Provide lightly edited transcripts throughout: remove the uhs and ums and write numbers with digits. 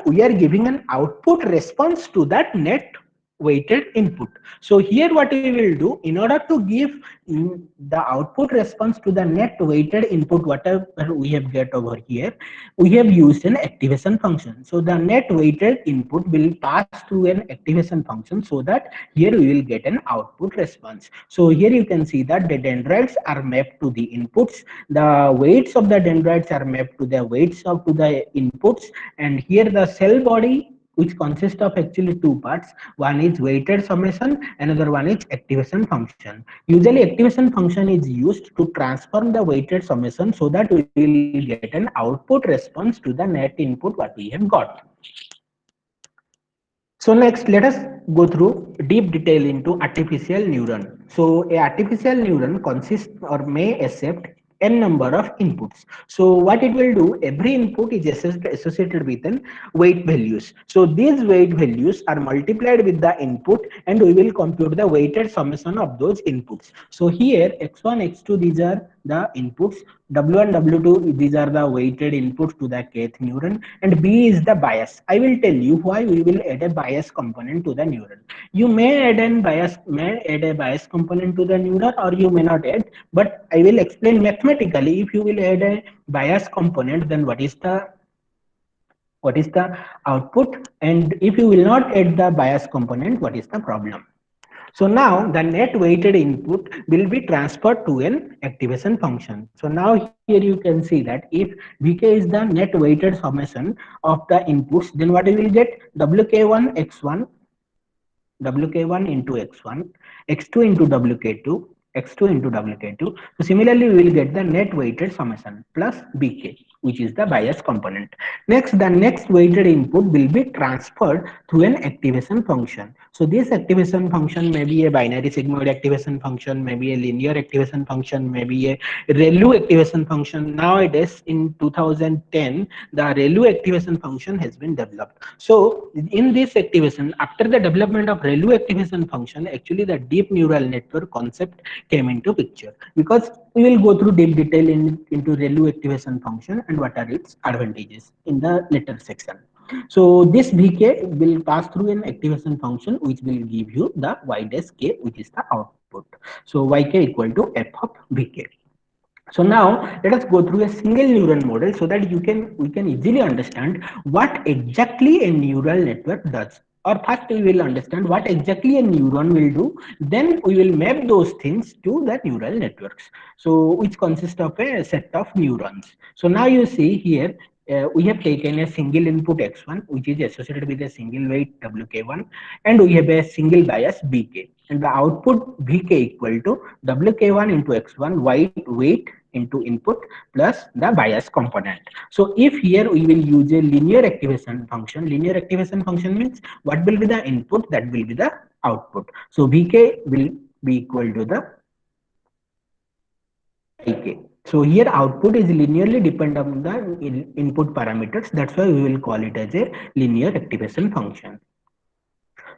we are giving an output response to that net weighted input. So here what we will do, in order to give the output response to the net weighted input whatever we have get over here, we have used an activation function. So the net weighted input will pass through an activation function, so that here we will get an output response. So here you can see that the dendrites are mapped to the inputs, the weights of the dendrites are mapped to the weights of to the inputs, and here the cell body, which consists of actually two parts. One is weighted summation, another one is activation function. Usually activation function is used to transform the weighted summation so that we will get an output response to the net input what we have got. So next, let us go through deep detail into artificial neuron. So a artificial neuron consists or may accept n number of inputs. So what it will do, every input is associated with an weight values. So these weight values are multiplied with the input and we will compute the weighted summation of those inputs. So here x1, x2, these are the inputs, w1, w2, these are the weighted inputs to the kth neuron, and b is the bias. I will tell you why we will add a bias component to the neuron. You may add a bias component to the neuron, or you may not add, but I will explain mathematically. If you will add a bias component, then what is the output, and if you will not add the bias component, what is the problem. So now the net weighted input will be transferred to an activation function. So now here you can see that if Vk is the net weighted summation of the inputs, then what we will get, Wk1 x1, Wk1 into x1, x2 into Wk2, x2 into Wk2. So similarly, we will get the net weighted summation plus Bk, which is the bias component. Next, the next weighted input will be transferred through an activation function. So this activation function may be a binary sigmoid activation function, maybe a linear activation function, maybe a ReLU activation function. Nowadays, in 2010, the ReLU activation function has been developed. So in this activation, after the development of ReLU activation function, actually the deep neural network concept came into picture, because we will go through deep detail into ReLU activation function and what are its advantages in the later section. So this Vk will pass through an activation function which will give you the y dash k, which is the output. So yk equal to f of Vk. So now let us go through a single neuron model so that we can easily understand what exactly a neural network does. Or first we will understand what exactly a neuron will do, then we will map those things to the neural networks. So which consists of a set of neurons. So now you see here we have taken a single input x1 which is associated with a single weight wk1, and we have a single bias bk, and the output vk equal to wk1 into x1 weight into input plus the bias component. So if here we will use a linear activation function, linear activation function means what will be the input, that will be the output. So vk will be equal to the ik. So here output is linearly dependent on the input parameters. That's why we will call it as a linear activation function.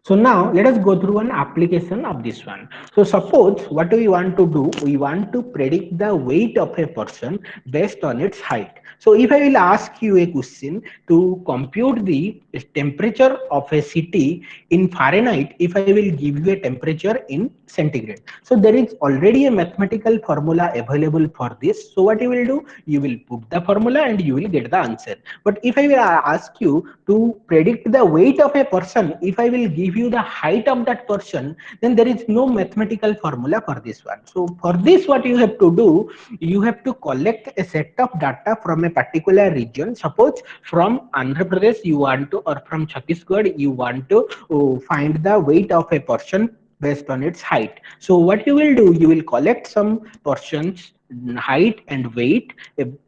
So now let us go through an application of this one. So suppose what we want to do, we want to predict the weight of a person based on its height. So if I will ask you a question to compute the temperature of a city in Fahrenheit, if I will give you a temperature in centigrade. So there is already a mathematical formula available for this. So what you will do, you will put the formula and you will get the answer. But if I will ask you to predict the weight of a person, if I will give you the height of that person, then there is no mathematical formula for this one. So for this, what you have to do, you have to collect a set of data from a particular region. Suppose from Andhra Pradesh you want to, or from Chhattisgarh you want to find the weight of a person based on its height. So what you will do, you will collect some person's height and weight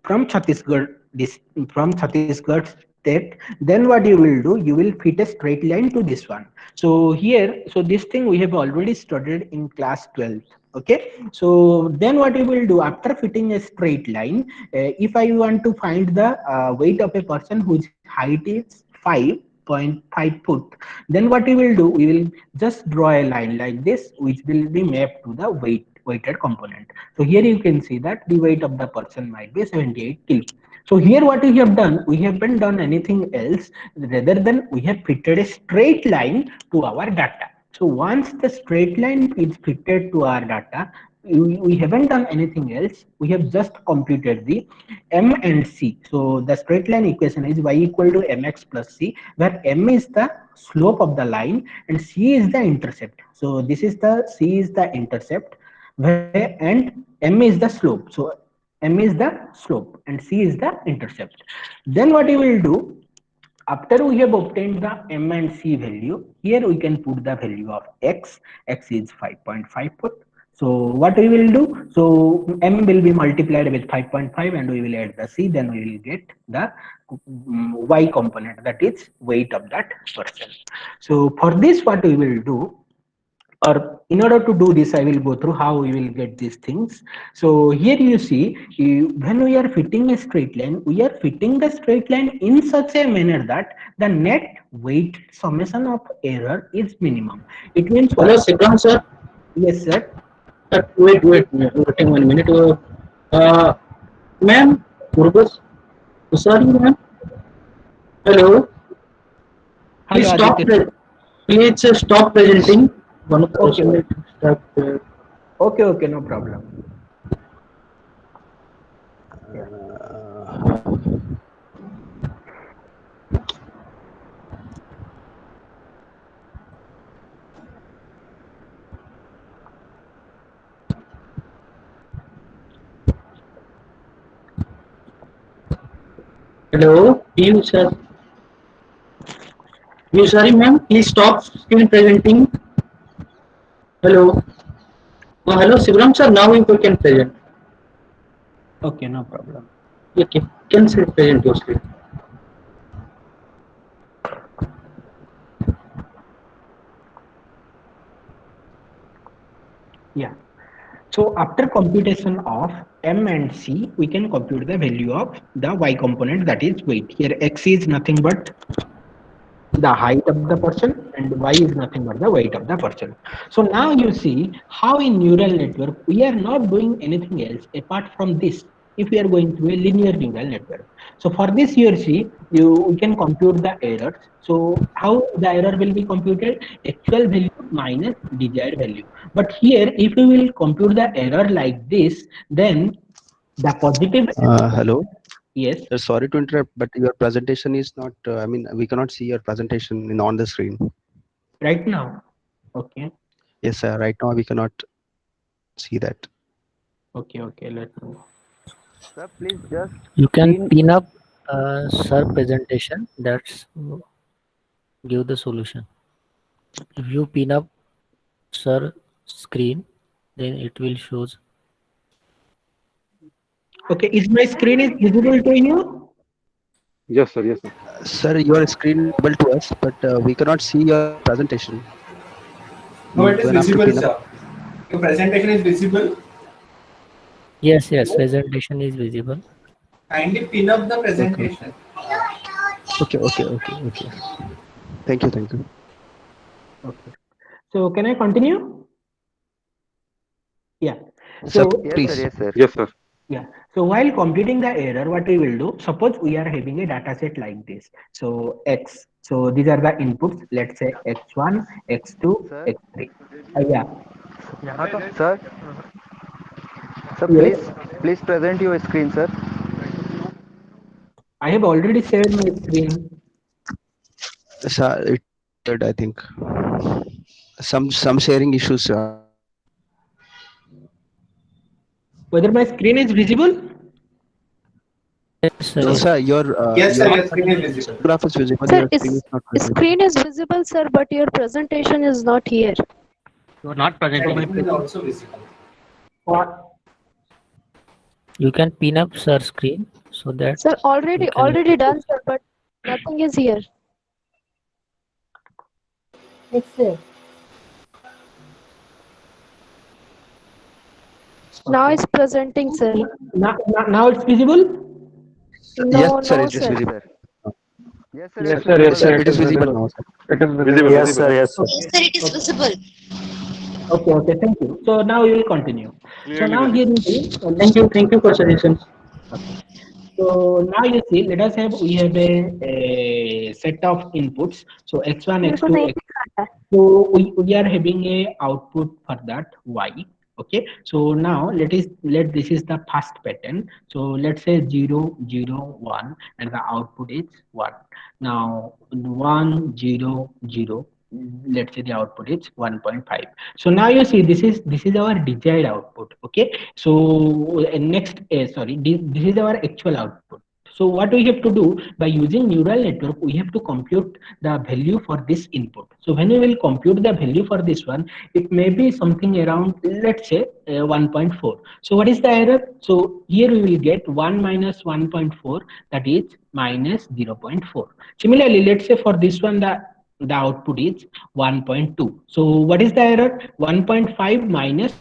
from Chhattisgarh, from Chhattisgarh state. Then what you will do, you will fit a straight line to this one. So here, so this thing we have already studied in class 12. Okay, so then what you will do, after fitting a straight line, if I want to find the weight of a person whose height is 5.5 foot, then what we will do, we will just draw a line like this which will be mapped to the weighted component. So here you can see that the weight of the person might be 78 kilo. So here what we have done, we haven't done anything else rather than we have fitted a straight line to our data. So once the straight line is fitted to our data, we haven't done anything else. We have just computed the m and c. So the straight line equation is y equal to mx plus c, where m is the slope of the line and c is the intercept. So this is the c is the intercept, where and m is the slope. So m is the slope and c is the intercept. Then what we will do, after we have obtained the m and c value, here we can put the value of x is 5.5 put. So what we will do, so m will be multiplied with 5.5 and we will add the c, then we will get the y component, that is weight of that person. So for this what we will do, or in order to do this, I will go through how we will get these things. So here you see, when we are fitting a straight line, we are fitting the straight line in such a manner that the net weight summation of error is minimum. It means Hello, what? Sikram sir. Yes, sir. Waiting 1 minute. Uh, ma'am, Urvas, sorry, ma'am. Hello. Please Hello, stop. Aditya. Please stop presenting. One of Okay, the start. okay, no problem. Yeah. Hello, you sir. You sorry, ma'am. Please stop screen presenting. Hello. Hello, Sivaram sir. Now you can present. Okay, no problem. Okay, can present your screen. Yeah. So after computation of m and c, we can compute the value of the y component, that is weight. Here x is nothing but the height of the person and y is nothing but the weight of the person. So now you see how in neural network we are not doing anything else apart from this. If we are going through a linear neural network, so for this you see, you can compute the errors. So how the error will be computed? Actual value minus desired value. But here if we will compute the error like this, then the positive. Hello. Yes. Sorry to interrupt, but your presentation is not. I mean, we cannot see your presentation on the screen. Right now. Okay. Yes, sir. Right now we cannot see that. Okay. Let me. Sir, please just You can pin. pin up sir presentation. That's give the solution. If you pin up sir screen, then it will shows. Okay, is my screen is visible to you? Yes, sir. Yes, sir. Sir, your screen is visible to us, but we cannot see your presentation. No, it is Even after visible, pin up. sir. Your presentation is visible. Yes, presentation is visible. Kindly pin up the Okay. presentation. Okay. Thank you. Okay. So can I continue? Yeah. Sir, So Yes, please. sir. Yes, sir. Yes, sir. yeah. So while computing the error, what we will do? Suppose we are having a data set like this. So x. So these are the inputs. Let's say x1, x2, Sir. x3. Yeah. Sir. Sir, Yes. please present your screen, sir. I have already shared my screen. Sir, I think some sharing issues. Whether my screen is visible? Yes, sir. No, Yes. sir. Yes, sir. Your Your screen is visible. graph is visible. Sir, Your screen is not visible. screen is visible, sir, but your presentation is not here. You are not presenting my Screen is also visible. Or You can pin up sir screen so that Sir, you can. already done, sir, but nothing is here. Yes, sir. Now it's presenting, sir. now it's visible? No, Yes, sir. no, It is sir. visible. Yes, sir. Yes, sir. Yes, Sir, sir. it is visible now, sir. It is visible. Yes, sir. Yes, sir. Yes, sir, it is visible. Okay. Thank you. So now we will continue. So Clearly now visible. here you see. Thank you for suggestions. Okay. So now you see, let us have, we have a set of inputs. So x1, मेरे को x2, नहीं x. दिखाता है. So we are having a output for that y. Okay. So now let this is the first pattern. So let's say 0, 0, 1, and the output is 1. Now 1, 0, 0. Let's say the output is 1.5. So now you see this is our desired output. Okay. So next, sorry, this is our actual output. So what we have to do by using neural network, we have to compute the value for this input. So when we will compute the value for this one, it may be something around, let's say 1.4. So what is the error? So here we will get 1 minus 1.4, that is minus 0.4. Similarly, let's say for this one, the output is 1.2. So what is the error? 1.5 minus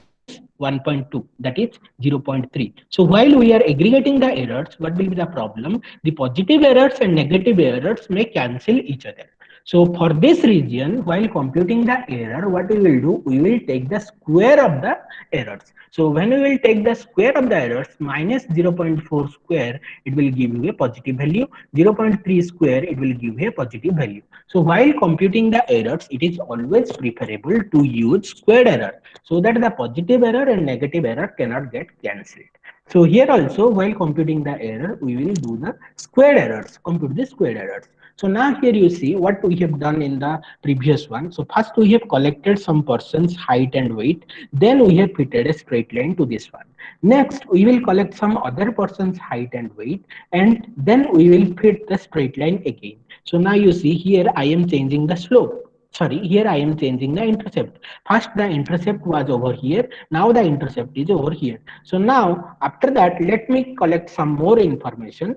1.2, that is 0.3. So while we are aggregating the errors, what will be the problem? The positive errors and negative errors may cancel each other. So for this region, while computing the error, what we will do, we will take the square of the errors. So when we will take the square of the errors, minus 0.4 square, it will give you a positive value. 0.3 square, it will give you a positive value. So while computing the errors, it is always preferable to use squared error, so that the positive error and negative error cannot get cancelled. So here also, while computing the error, we will do the squared errors, compute the squared errors. So now here you see what we have done in the previous one. So first we have collected some person's height and weight. Then we have fitted a straight line to this one. Next, we will collect some other person's height and weight, and then we will fit the straight line again. So now you see here I am changing the slope. Sorry, here I am changing the intercept. First the intercept was over here, now the intercept is over here. So now after that, let me collect some more information.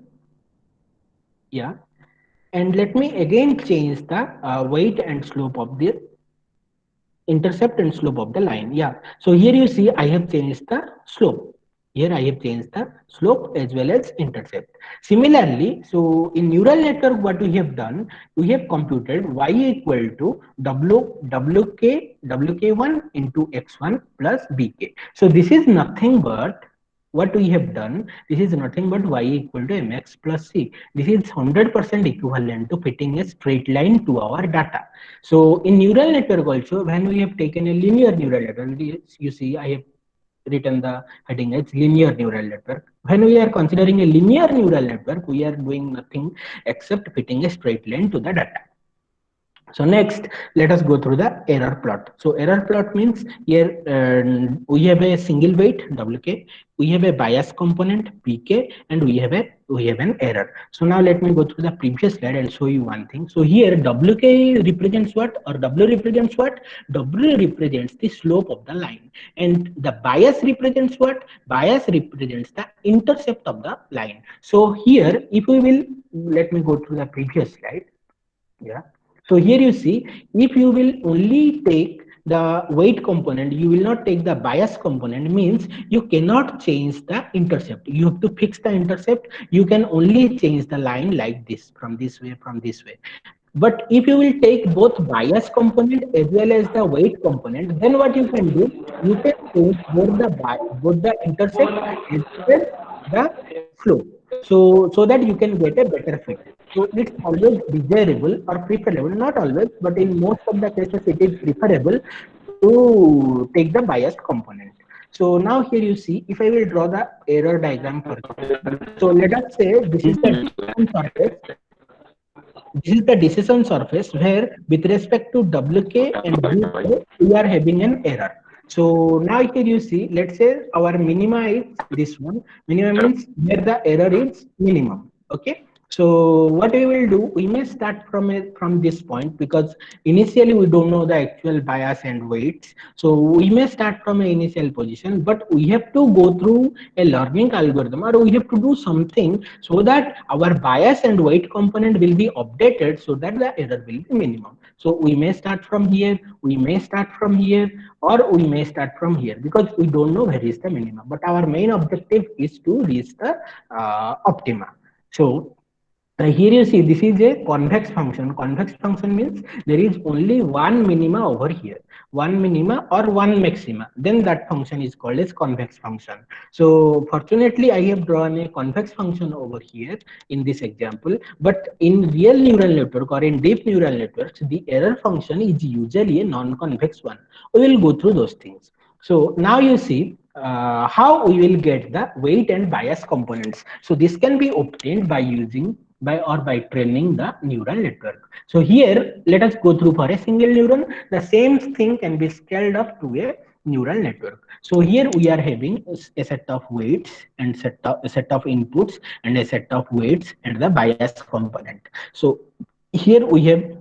Yeah, and let me again change the weight and slope of the intercept and slope of the line. Yeah, so here you see I have changed the slope. Here I have changed the slope as well as intercept. Similarly, so in neural network, what we have done, we have computed y equal to wk1 into x1 plus bk. So this is nothing but what we have done. This is nothing but y equal to mx plus c. This is 100% equivalent to fitting a straight line to our data. So in neural network also, when we have taken a linear neural network, you see I have written the heading as linear neural network. When we are considering a linear neural network, we are doing nothing except fitting a straight line to the data. So next, let us go through the error plot. So error plot means here we have a single weight wk, we have a bias component pk, and we have an error. So now let me go through the previous slide and show you one thing. So here wk represents what, or w represents what? W represents the slope of the line, and the bias represents what? Bias represents the intercept of the line. So here, if we will, let me go through the previous slide. Yeah. So here you see, if you will only take the weight component, you will not take the bias component, means you cannot change the intercept. You have to fix the intercept. You can only change the line like this, from this way, from this way. But if you will take both bias component as well as the weight component, then what you can do, you can change both the intercept as well as the slope. So that you can get a better fit. So it's always desirable or preferable, not always, but in most of the cases it is preferable to take the biased component. So now here you see, if I will draw the error diagram for you. So let us say this is the decision surface. This is the decision surface where with respect to wk and vk, we are having an error. So now here you see, let's say our minima is this one. Minimum means where the error is minimum. Okay. So what we will do, we may start from this point, because initially we don't know the actual bias and weights. So we may start from an initial position, but we have to go through a learning algorithm, or we have to do something so that our bias and weight component will be updated so that the error will be minimum. So we may start from here, we may start from here, or we may start from here, because we don't know where is the minimum. But our main objective is to reach the optima. So Here you see this is a convex function. Convex function means there is only one minima over here, one minima or one maxima. Then that function is called as convex function. So fortunately, I have drawn a convex function over here in this example. But in real neural network or in deep neural networks, the error function is usually a non-convex one. We will go through those things. So now you see how we will get the weight and bias components. So this can be obtained by using by training the neural network. So here let us go through for a single neuron. The same thing can be scaled up to a neural network. So here we are having a set of weights and a set of inputs and a set of weights and the bias component. So here we have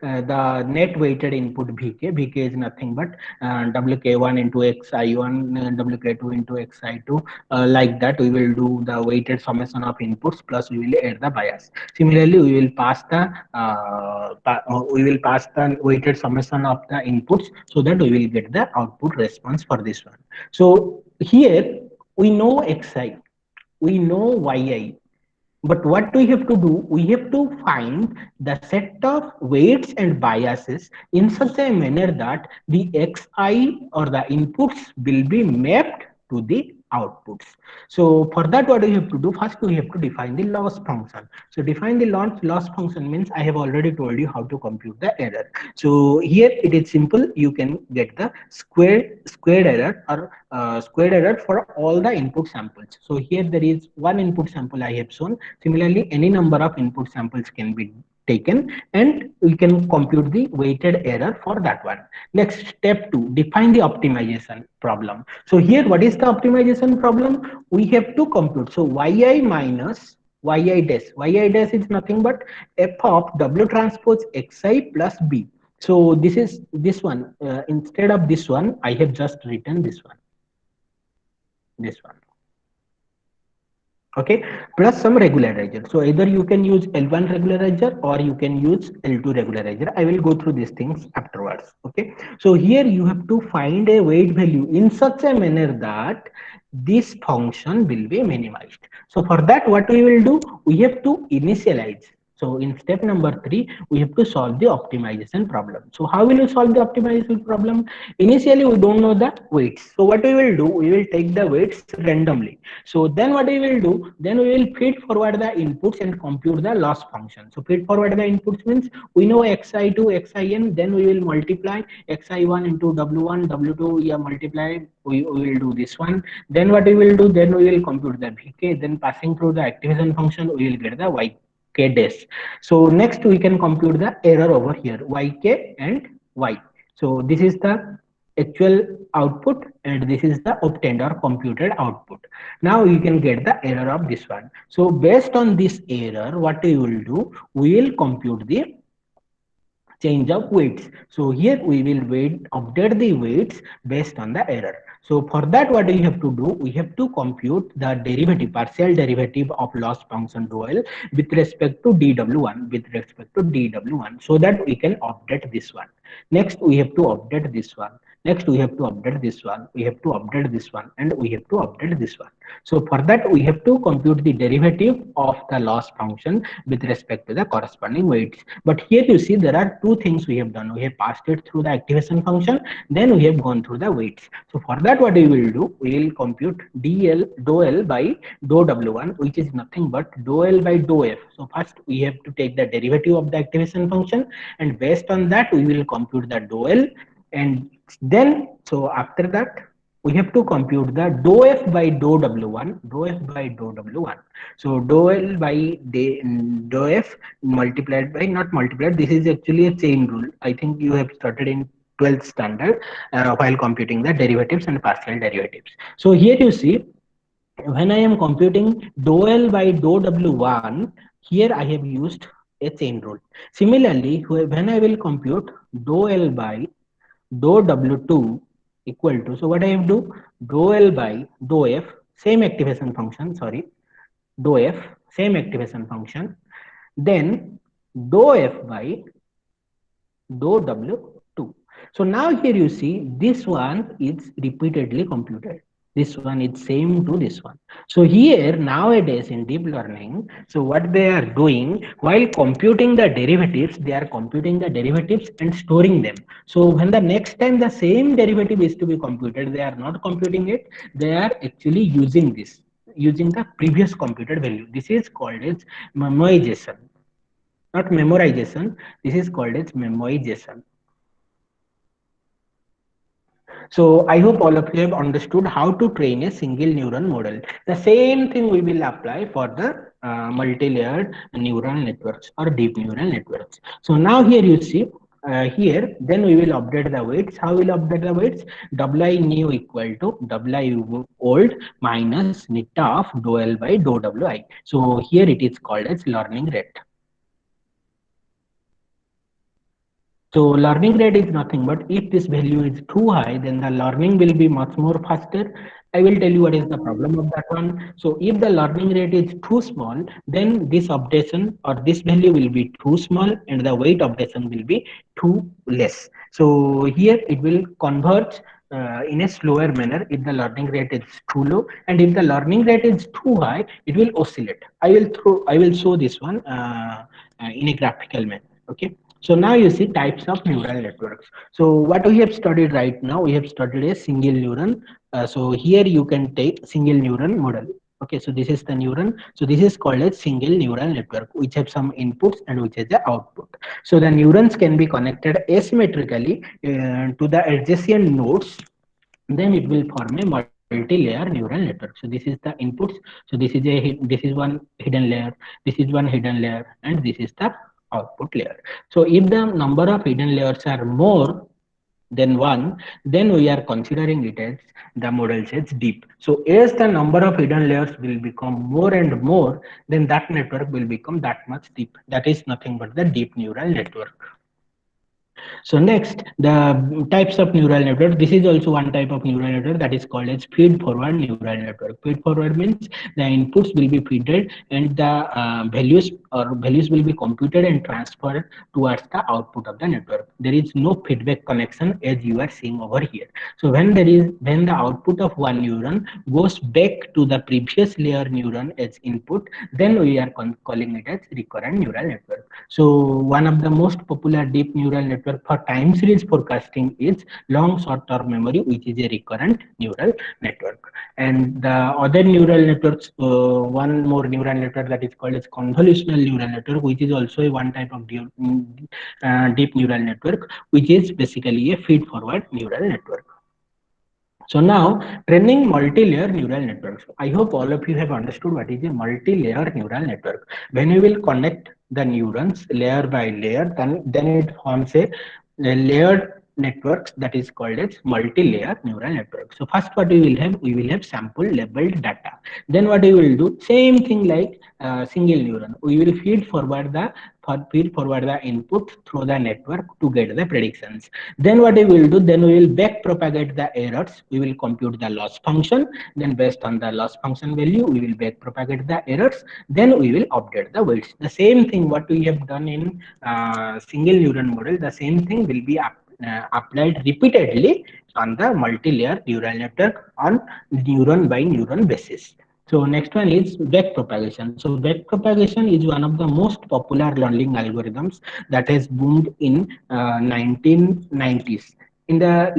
the net weighted input Vk. Vk is nothing but Wk1 into Xi1 and Wk2 into Xi2. Like that, we will do the weighted summation of inputs plus we will add the bias. Similarly, we will pass the weighted summation of the inputs so that we will get the output response for this one. So here we know Xi, we know Yi. But what we have to do, we have to find the set of weights and biases in such a manner that the xi or the inputs will be mapped to the outputs. So for that, what we have to do, first we have to define the loss function. So define the loss function means I have already told you how to compute the error. So here it is simple. You can get the squared error or squared error for all the input samples. So here there is one input sample I have shown. Similarly, any number of input samples can be taken and we can compute the weighted error for that one. Next, step 2, define the optimization problem. So here what is the optimization problem? We have to compute. So yi minus yi dash is nothing but f of w transpose xi plus b. So this is this one. Instead of this one, I have just written this one. Okay, plus some regularizer. So either you can use L1 regularizer or you can use L2 regularizer. I will go through these things afterwards. Okay, so here you have to find a weight value in such a manner that this function will be minimized. So for that, what we will do, we have to initialize. So in step number 3, we have to solve the optimization problem. So how will you solve the optimization problem? Initially, we don't know the weights. So what we will do, we will take the weights randomly. So then what we will do, then we will feed forward the inputs and compute the loss function. So feed forward the inputs means we know xi2, xin, then we will multiply xi1 into w1, w2, yeah, multiply, we will do this one. Then what we will do, then we will compute the vk, then passing through the activation function, we will get the yk dash. So next we can compute the error over here, yk and y. So this is the actual output and this is the obtained or computed output. Now you can get the error of this one. So based on this error, what we will do, we will compute the change of weights. So here we will update the weights based on the error. So for that, what we have to do, we have to compute the derivative, partial derivative of loss function rho L with respect to dw1, so that we can update this one. Next, we have to update this one. Next, we have to update this one. We have to update this one, and we have to update this one. So for that, we have to compute the derivative of the loss function with respect to the corresponding weights. But here you see there are two things we have done. We have passed it through the activation function, then we have gone through the weights. So for that, what we will do, we will compute dou L by dou W1, which is nothing but dou L by dou F. So first we have to take the derivative of the activation function, and based on that, we will compute the dou L, and then so after that we have to compute the dou F by dou W1, So dou L by dou F multiplied by, not multiplied, this is actually a chain rule. I think you have started in 12th standard while computing the derivatives and partial derivatives. So here you see, when I am computing dou L by dou W1, here I have used a chain rule. Similarly, when I will compute dou L by dou W2 equal to, so what I have to do, dou L by dou F, same activation function, dou F, same activation function, then dou F by dou W2. So now here you see this one is repeatedly computed. This one is same to this one. So here nowadays in deep learning, so what they are doing while computing the derivatives, they are computing the derivatives and storing them. So when the next time the same derivative is to be computed, they are not computing it, they are actually using this, using the previous computed value. This is called as memoization, not memorization. This is called as memoization. So I hope all of you have understood how to train a single neuron model. The same thing we will apply for the multi-layered neural networks or deep neural networks. So now here you see, here then we will update the weights. How will update the weights? Wi new equal to Wi old minus nita of dou L by dou Wi. So here it is called as learning rate. So learning rate is nothing but if this value is too high, then the learning will be much more faster. I will tell you what is the problem of that one. So if the learning rate is too small, then this updation or this value will be too small and the weight updation will be too less. So here it will converge in a slower manner if the learning rate is too low, and if the learning rate is too high, it will oscillate. I will show this one in a graphical manner. Okay. So now you see types of neural networks. So what we have studied right now, we have studied a single neuron. So here you can take single neuron model. Okay, so this is the neuron. So this is called a single neural network, which have some inputs and which has the output. So the neurons can be connected asymmetrically to the adjacent nodes. Then it will form a multi-layer neural network. So this is the inputs. So this is one hidden layer. This is one hidden layer, and this is the output layer. So if the number of hidden layers are more than one, then we are considering it as the model says deep. So as the number of hidden layers will become more and more, then that network will become that much deep. That is nothing but the deep neural network. So next, the types of neural network. This is also one type of neural network that is called as feed-forward neural network. Feed-forward means the inputs will be fed and the values will be computed and transferred towards the output of the network. There is no feedback connection as you are seeing over here. So when the output of one neuron goes back to the previous layer neuron as input, then we are calling it as recurrent neural network. So one of the most popular deep neural network for time series forecasting is long short-term memory, which is a recurrent neural network. And the other neural networks, one more neural network that is called as convolutional neural network, which is also a one type of deep neural network, which is basically a feed-forward neural network. So now training multi-layer neural networks. I hope all of you have understood what is a multi-layer neural network. When we will connect the neurons layer by layer, then it forms a layered networks that is called as multi-layer neural network. So first what we will have sample labeled data. Then what we will do, same thing like single neuron. We will feed forward the input through the network to get the predictions. Then what we will do, then we will back propagate the errors. We will compute the loss function. Then based on the loss function value, we will back propagate the errors. Then we will update the weights. The same thing what we have done in single neuron model, the same thing will be applied repeatedly on the multi-layer neural network on neuron by neuron basis. So next one is backpropagation. So backpropagation is one of the most popular learning algorithms that has boomed in 1990s. In the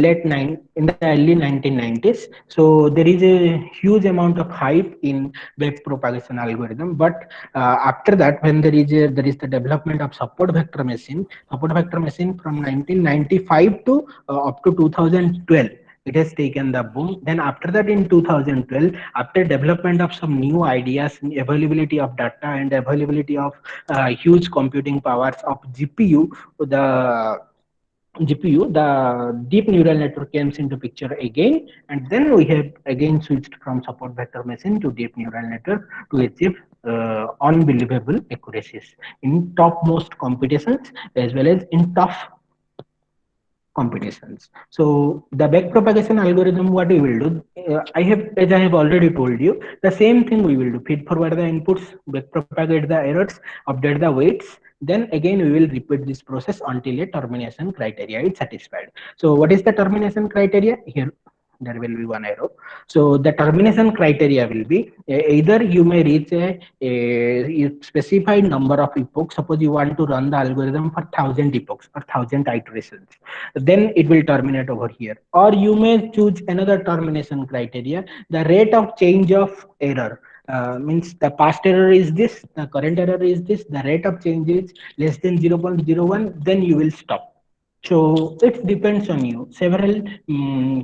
early 1990s, so there is a huge amount of hype in backpropagation algorithm. But after that, when there is the development of support vector machine from 1995 to up to 2012. It has taken the boom. Then after that, in 2012, after development of some new ideas, availability of data and availability of huge computing powers of GPU, the deep neural network comes into picture again, and then we have again switched from support vector machine to deep neural network to achieve unbelievable accuracies in topmost competitions as well as in tough competitions. So the backpropagation algorithm, what we will do, as I have already told you, the same thing we will do: feed forward the inputs, backpropagate the errors, update the weights. Then again we will repeat this process until a termination criteria is satisfied. So what is the termination criteria here? there will be one arrow. So the termination criteria will be either you may reach a specified number of epochs. Suppose you want to run the algorithm for 1000 epochs or 1000 iterations, then it will terminate over here. Or you may choose another termination criteria, the rate of change of error. Means the past error is this, the current error is this, the rate of change is less than 0.01, then you will stop. So it depends on you. Several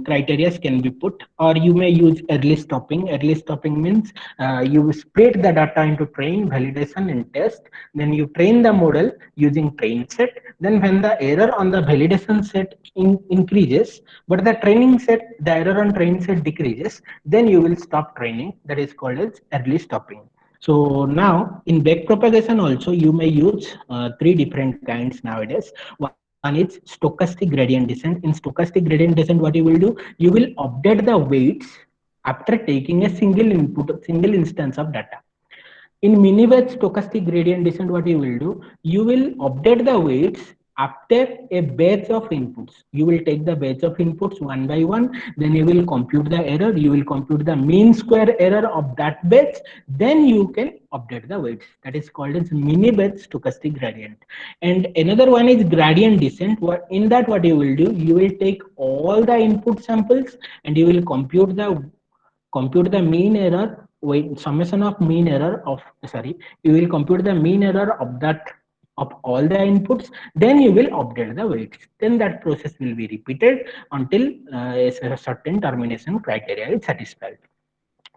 criteria can be put, or you may use early stopping. Early stopping means you split the data into train, validation, and test. Then you train the model using train set. Then when the error on the validation set increases, but the training set, the error on train set decreases, then you will stop training. That is called as early stopping. So now in backpropagation also you may use three different kinds nowadays. One is stochastic gradient descent. In stochastic gradient descent, what you will do, you will update the weights after taking a single input, single instance of data. In mini-batch stochastic gradient descent, what you will do, you will update the weights after a batch of inputs. You will take the batch of inputs one by one, then you will compute the error, you will compute the mean square error of that batch, then you can update the weights. That is called as mini-batch stochastic gradient. And another one is gradient descent. In that, what you will do, you will take all the input samples and you will compute the mean error, summation of mean error of, sorry, you will compute the mean error of that, of all the inputs, then you will update the weights. Then that process will be repeated until a certain termination criteria is satisfied.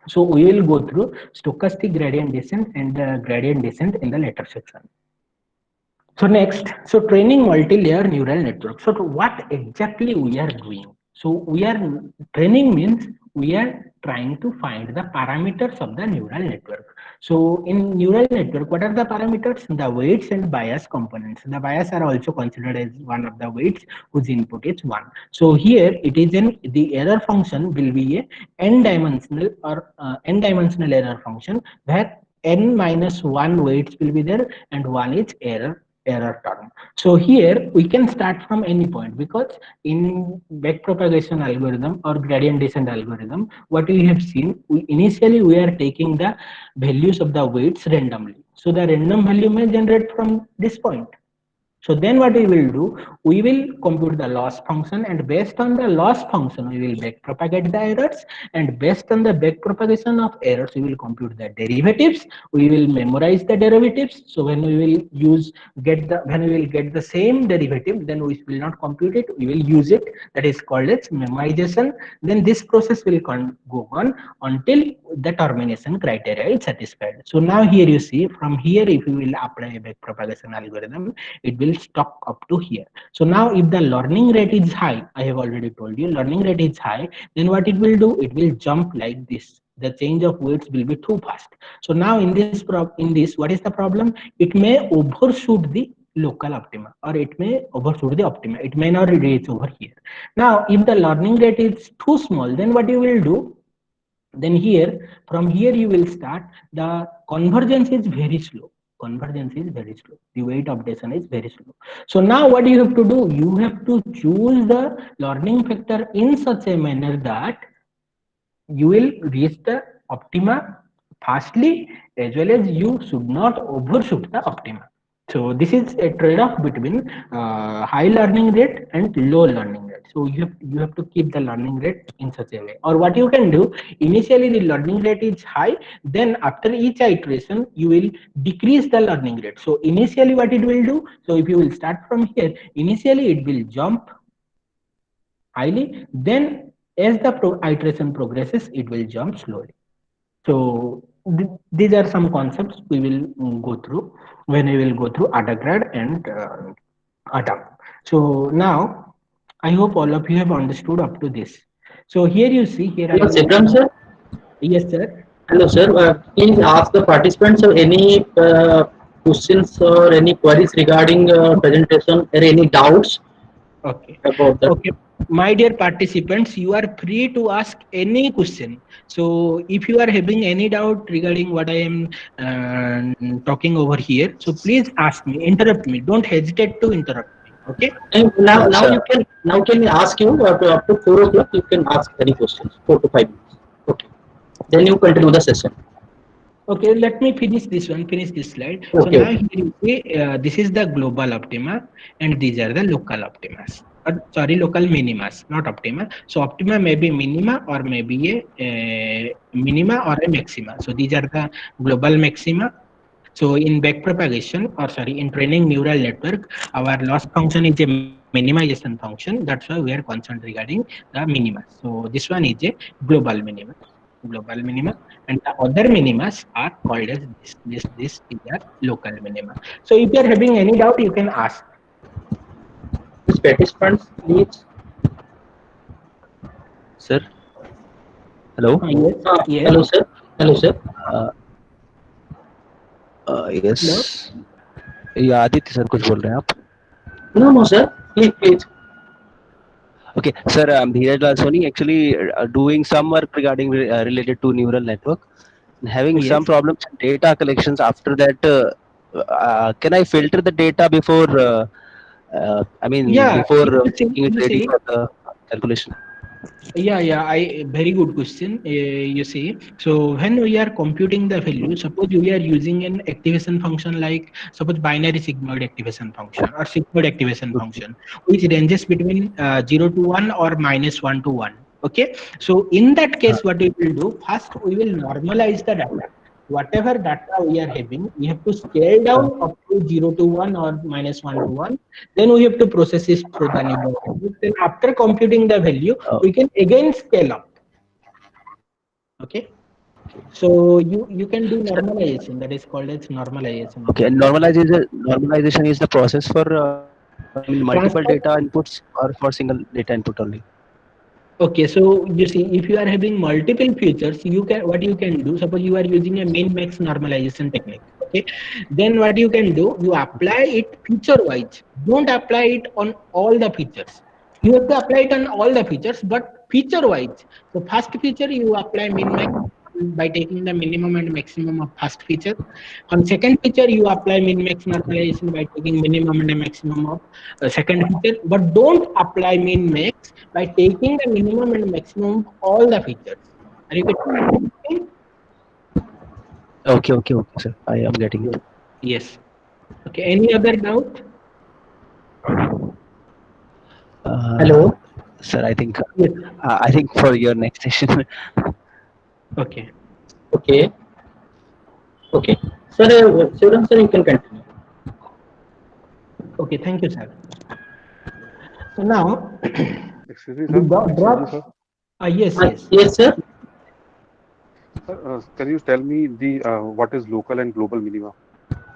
So we will go through stochastic gradient descent and gradient descent in the later section. So next, so training multi-layer neural network. So what exactly we are doing? So we are training means we are trying to find the parameters of the neural network. So in neural network, what are the parameters? The weights and bias components. The bias are also considered as one of the weights whose input is 1. So here it is the error function will be a n-dimensional or n-dimensional error function where n minus 1 weights will be there and 1 is error term. So here we can start from any point, because in backpropagation algorithm or gradient descent algorithm, what we have seen, initially we are taking the values of the weights randomly. So the random value may generate from this point. So then what we will do, we will compute the loss function, and based on the loss function, we will backpropagate the errors, and based on the backpropagation of errors, we will compute the derivatives. We will memorize the derivatives. So when we will when we will get the same derivative, then we will not compute it, we will use it. That is called as memorization. Then this process will go on until the termination criteria is satisfied. So now here you see, from here if you will apply a backpropagation algorithm, it will stop up to here. So now if the learning rate is high, I have already told you learning rate is high, then what it will do, it will jump like this. The change of weights will be too fast. So now in this what is the problem? It may overshoot the local optima, or it may overshoot the optima. It may not reach over here. Now if the learning rate is too small, then what you will do, then here, from here you will start, the convergence is very slow. Convergence is very slow. The weight updation is very slow. So now what you have to do, you have to choose the learning factor in such a manner that you will reach the optima fastly, as well as you should not overshoot the optima. So this is a trade-off between high learning rate and low learning rate. So you have to keep the learning rate in such a way. Or what you can do, initially the learning rate is high, then after each iteration you will decrease the learning rate. So initially what it will do, so if you will start from here, initially it will jump highly, then as the iteration progresses, it will jump slowly. So these are some concepts we will go through when we will go through AdaGrad and Adam. So now I hope all of you have understood up to this. So here you see, here Hello, I Sibram sir. Yes, sir. Hello, sir. Please ask the participants any questions or any queries regarding presentation or any doubts Okay. about that. Okay. My dear participants, you are free to ask any question. So if you are having any doubt regarding what I am talking over here, so please ask me, interrupt me. Don't hesitate to interrupt me. Okay. And now, Sir. now can we ask you up to 4 o'clock? You can ask any questions. 4 to 5 minutes. Okay. Then you continue the session. Okay, let me finish this one, finish this slide. So Okay. now here you see, this is the global optima and these are the local optimas. Sorry, local minimas, not optima. So optima may be minima or maybe a minima or a maxima. So these are the global maxima. So in backpropagation, or sorry, in training neural network, our loss function is a minimization function. That's why we are concerned regarding the minima. So this one is a global minima. Global minima, and the other minimas are called as this is a local minima. So if you are having any doubt, you can ask. Please participants, please. Sir. Hello. Yes, yes. Hello, sir. Hello, sir. Uh, Hello. yes. या Aditya sir कुछ बोल रहे हैं आप? No, no, sir. Please, please. Okay, sir, I'm Dheeraj Lal Soni, actually doing some work regarding related to neural network, and having Yes. some problems in data collections. After that, can I filter the data before? I mean, Yeah, before making it you ready see, for the calculation. yeah, I very good question. You see, so when we are computing the value, suppose we are using an activation function like suppose binary sigmoid activation function or sigmoid activation function, which ranges between 0 to 1 or -1 to 1. Okay, so in that case, what we will do first, we will normalize the data. Whatever data we are having, we have to scale down up to 0 to 1 or -1 to 1. Then we have to process it through the neural network. Then after computing the value, we can again scale up. Okay. So you can do normalization. That is called as normalization. Okay, and normalization is the process for I mean multiple Transfer. data inputs or for single data input only. Okay, so you see, if you are having multiple features, you can what you can do. Suppose you are using a min max normalization technique. Okay, then what you can do, you apply it feature wise. Don't apply it on all the features. You have to apply it on all the features, but feature wise. So first feature you apply min max by taking the minimum and maximum of first feature. On second feature you apply min max normalization by taking minimum and maximum of second feature, but don't apply min max by taking the minimum and maximum of all the features. Are you getting what I'm saying? Okay, sir. I am getting it. Yes. Okay. Any other doubt? Hello. Sir, Yes. I think for your next session. Okay. Okay. Okay. Sir, Shivram sir, you can continue. Okay. Thank you, sir. So now, Excuse me, the sir. Excuse me, sir. yes, yes. Yes, sir. Sir, can you tell me the what is local and global minima?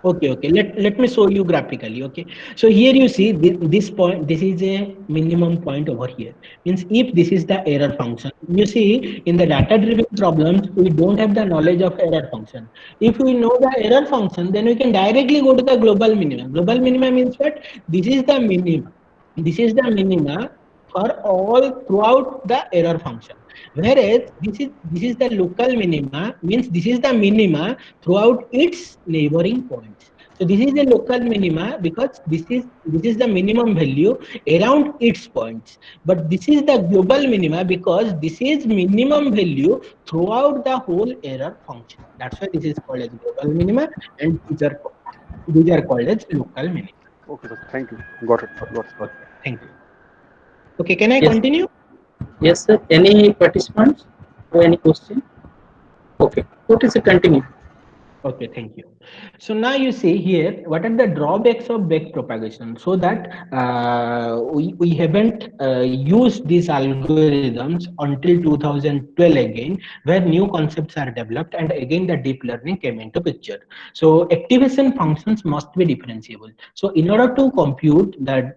Okay, let me show you graphically. Okay, so here you see this point, this is a minimum point over here. Means if this is the error function, you see in the data driven problems we don't have the knowledge of error function. If we know the error function, then we can directly go to the global minima. Global minima means what? This is the minima. This is the minima for all throughout the error function. Whereas this is the local minima, means this is the minima throughout its neighboring points. So this is the local minima because this is the minimum value around its points. But this is the global minima because this is minimum value throughout the whole error function. That's why this is called as global minima, and these are called as local minima. Okay, sir. Thank you. Got it. Got it. Okay, thank you. Okay, can I Yes. continue? Yes, sir. Any participants or any question? Okay. What is the continue? Okay, thank you. So now you see here, what are the drawbacks of back propagation? So that we haven't used these algorithms until 2012 again, where new concepts are developed and again the deep learning came into picture. So activation functions must be differentiable. So in order to compute the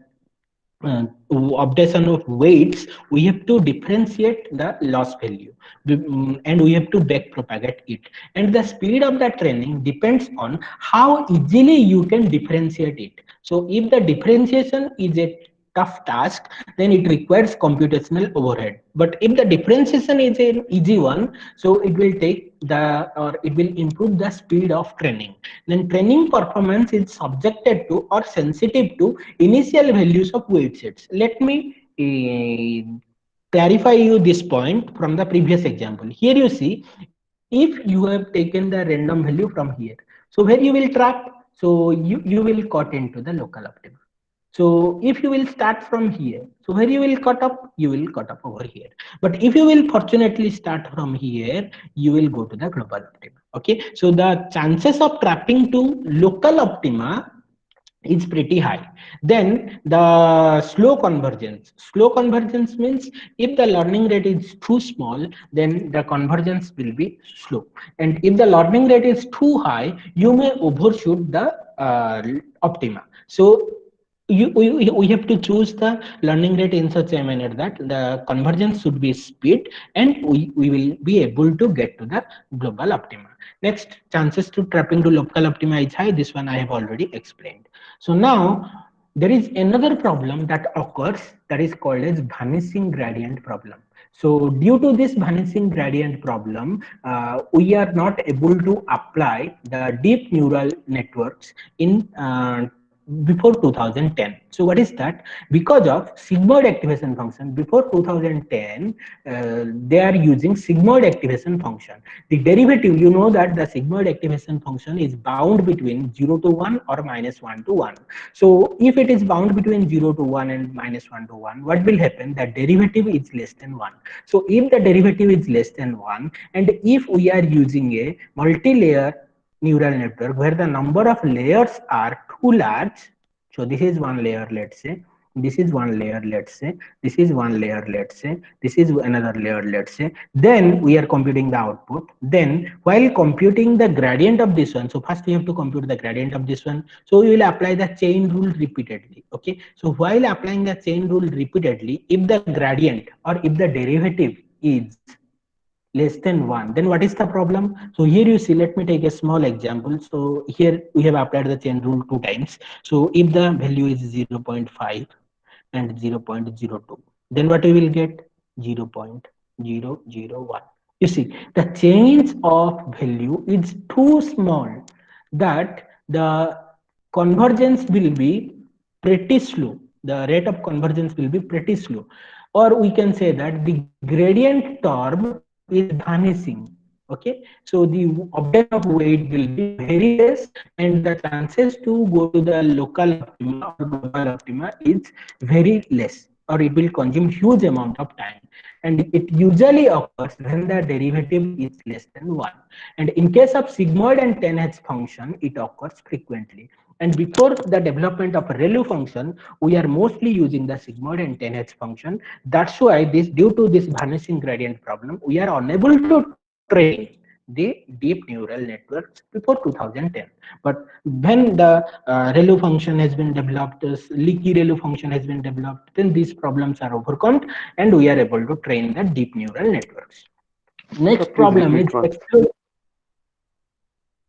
updation of weights, we have to differentiate the loss value, and we have to back propagate it, and the speed of the training depends on how easily you can differentiate it. So if the differentiation is a tough task, then it requires computational overhead. But if the differentiation is an easy one, so it will take the, or it will improve the speed of training. Then training performance is subjected to or sensitive to initial values of weight sets. Let me clarify you this point from the previous example. Here you see, if you have taken the random value from here, so where you will track, so you will cut into the local optima. So if you will start from here, so where you will cut up, you will cut up over here. But if you will fortunately start from here, you will go to the global optima. Okay, so the chances of trapping to local optima is pretty high. Then the slow convergence means if the learning rate is too small, then the convergence will be slow, and if the learning rate is too high, you may overshoot the optima. So we have to choose the learning rate in such a manner that the convergence should be speed, and we will be able to get to the global optima. Next, chances to trapping to local optima is high. This one I have already explained. So now there is another problem that occurs, that is called as vanishing gradient problem. So due to this vanishing gradient problem, we are not able to apply the deep neural networks in before 2010. So what is that? Because of sigmoid activation function, before 2010, they are using sigmoid activation function. The derivative, you know that the sigmoid activation function is bound between 0 to 1 or -1 to 1. So if it is bound between 0 to 1 and -1 to 1, what will happen? The derivative is less than 1. So if the derivative is less than 1, and if we are using a multi-layer neural network where the number of layers are too large, so this is one layer, let's say, this is one layer, let's say, this is one layer, let's say, this is another layer, let's say, then we are computing the output. Then while computing the gradient of this one, so first we have to compute the gradient of this one, so we will apply the chain rule repeatedly. Okay, so while applying the chain rule repeatedly, if the gradient or if the derivative is less than 1, then what is the problem? So here you see, let me take a small example. So here we have applied the chain rule 2 times. So if the value is 0.5 and 0.02, then what we will get? 0.001. You see, the change of value is too small that the convergence will be pretty slow. The rate of convergence will be pretty slow. Or we can say that the gradient term is vanishing. Okay, so the update of weight will be very less, and the chances to go to the local optima or global optima is very less, or it will consume huge amount of time. And it usually occurs when the derivative is less than 1. And in case of sigmoid and 10H function, it occurs frequently. And before the development of a ReLU function, we are mostly using the sigmoid and 10H function. That's why this, due to this vanishing gradient problem, we are unable to train the deep neural networks before 2010. But when the ReLU function has been developed, this leaky ReLU function has been developed, then these problems are overcome and we are able to train the deep neural networks. Next problem is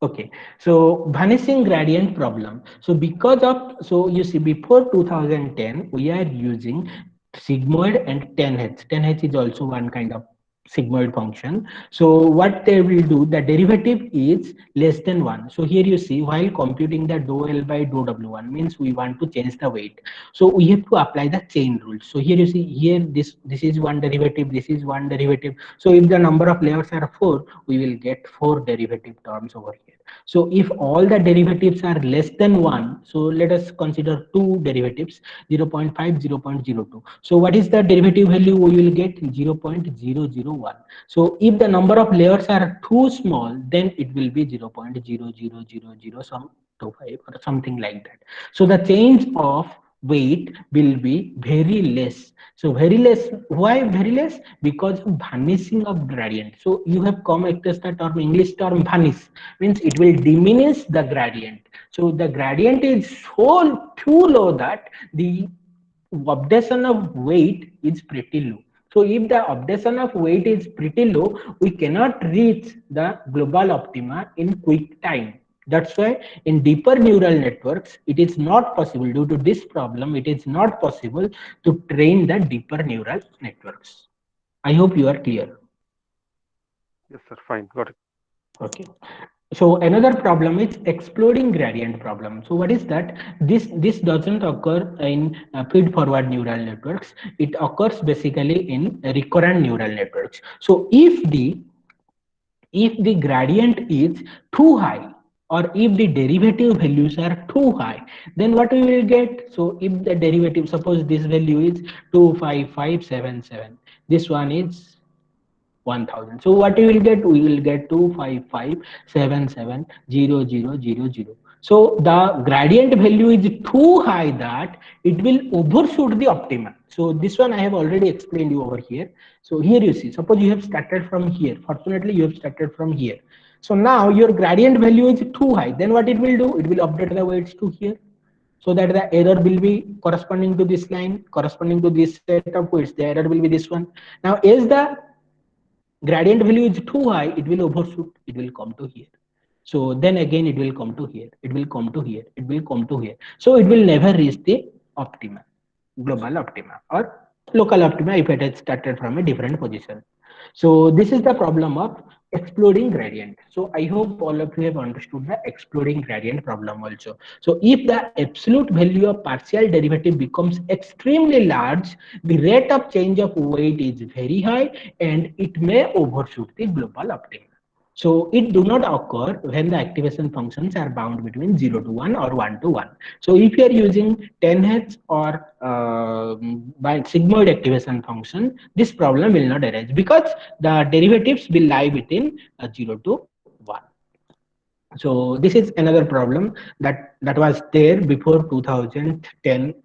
okay, so vanishing gradient problem. So because of, so you see, before 2010, we are using sigmoid and 10H. 10H is also one kind of sigmoid function. So what they will do, the derivative is less than 1. So here you see, while computing the dou L by dou W1, means we want to change the weight. So we have to apply the chain rule. So here you see, here this is one derivative, this is one derivative. So if the number of layers are 4, we will get 4 derivative terms over here. So if all the derivatives are less than 1, so let us consider 2 derivatives, 0.5, 0.02. So what is the derivative value we will get? 0.001. So if the number of layers are too small, then it will be 0.0000 some 25 or something like that. So the change of weight will be very less. So very less. Why very less? Because of vanishing of gradient. So you have come across the term, English term vanish, means it will diminish the gradient. So the gradient is so too low that the updation of weight is pretty low. So if the updation of weight is pretty low, we cannot reach the global optima in quick time. That's why in deeper neural networks, it is not possible due to this problem. It is not possible to train the deeper neural networks. I hope you are clear. Yes, sir. Fine. Got it. Okay. So another problem is exploding gradient problem. So what is that? This doesn't occur in feed forward neural networks. It occurs basically in recurrent neural networks. So if the gradient is too high, or if the derivative values are too high, then what we will get? So if the derivative, suppose this value is 25577, this one is 1000. So what we will get? We will get 255770000. So the gradient value is too high that it will overshoot the optima. So this one I have already explained you over here. So here you see, suppose you have started from here. Fortunately, you have started from here. So now your gradient value is too high. Then what it will do? It will update the weights to here, so that the error will be corresponding to this line, corresponding to this set of weights. The error will be this one. Now, as the gradient value is too high, it will overshoot, it will come to here. So then again it will come to here, it will come to here, it will come to here. So it will never reach the optima, global optima or local optima if it had started from a different position. So this is the problem of exploding gradient. So I hope all of you have understood the exploding gradient problem also. So if the absolute value of partial derivative becomes extremely large, the rate of change of weight is very high and it may overshoot the global optima. So it do not occur when the activation functions are bound between 0 to 1 or 1 to 1. So if you are using 10H or by sigmoid activation function, this problem will not arise because the derivatives will lie between 0 to 1. So this is another problem that was there before 2010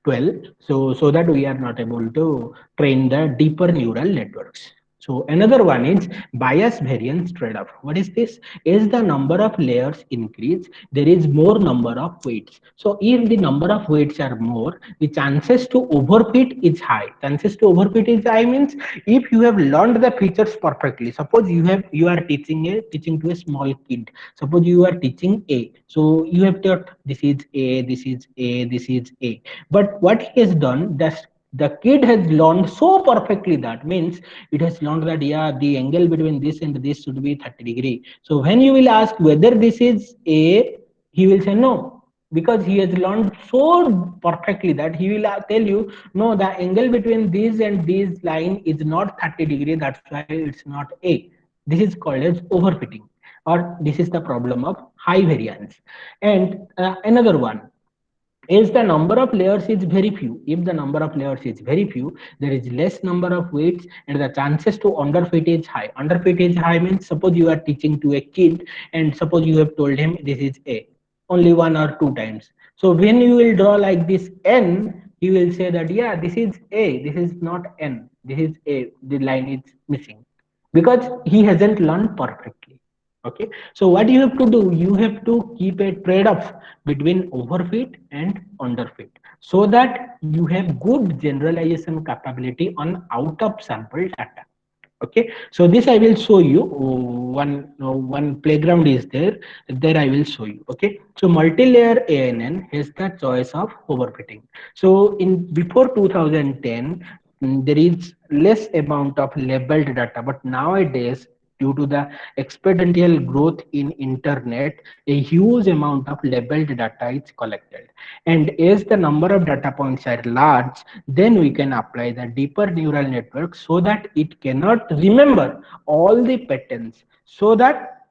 12. So that we are not able to train the deeper neural networks. So another one is bias variance trade-off. What is this? As the number of layers increase, there is more number of weights. So if the number of weights are more, the chances to overfit is high. Chances to overfit is high means if you have learned the features perfectly. Suppose you are teaching to a small kid. Suppose you are teaching A. So you have taught this is A, this is A, this is A. But what he has done, that the kid has learned so perfectly, that means it has learned that yeah, the angle between this and this should be 30°. So when you will ask whether this is A, he will say no, because he has learned so perfectly that he will tell you no, the angle between this and this line is not 30°, that's why it's not A. This is called as overfitting, or this is the problem of high variance. And another one is the number of layers is very few. If the number of layers is very few, there is less number of weights and the chances to underfit is high. Underfit is high means suppose you are teaching to a kid and suppose you have told him this is A only one or two times. So when you will draw like this N, he will say that yeah, this is A, this is not N, this is A, the line is missing, because he hasn't learned perfectly. Okay, so what you have to do, you have to keep a trade-off between overfit and underfit, so that you have good generalization capability on out of sample data. Okay, so this I will show you. One playground is there I will show you. Okay, so multi-layer ANN has the choice of overfitting. So in before 2010, there is less amount of labeled data, but nowadays due to the exponential growth in internet, a huge amount of labeled data is collected, and as the number of data points are large, then we can apply the deeper neural network so that it cannot remember all the patterns, so that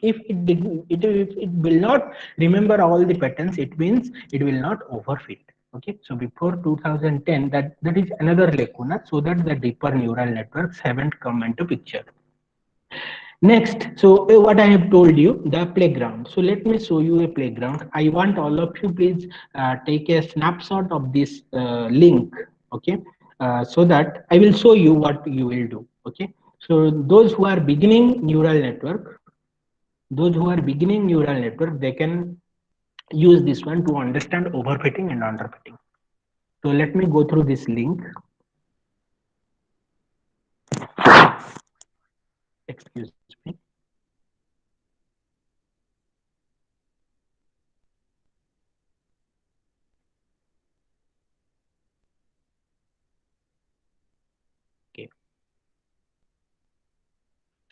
if it will not remember all the patterns, it means it will not overfit. Okay, so before 2010, that is another lacuna, so that the deeper neural networks haven't come into picture. Next, so what I have told you, the playground. So let me show you a playground. I want all of you please take a snapshot of this link. Okay, so that I will show you what you will do. Okay, so those who are beginning neural network, they can use this one to understand overfitting and underfitting. So let me go through this link. Excuse me.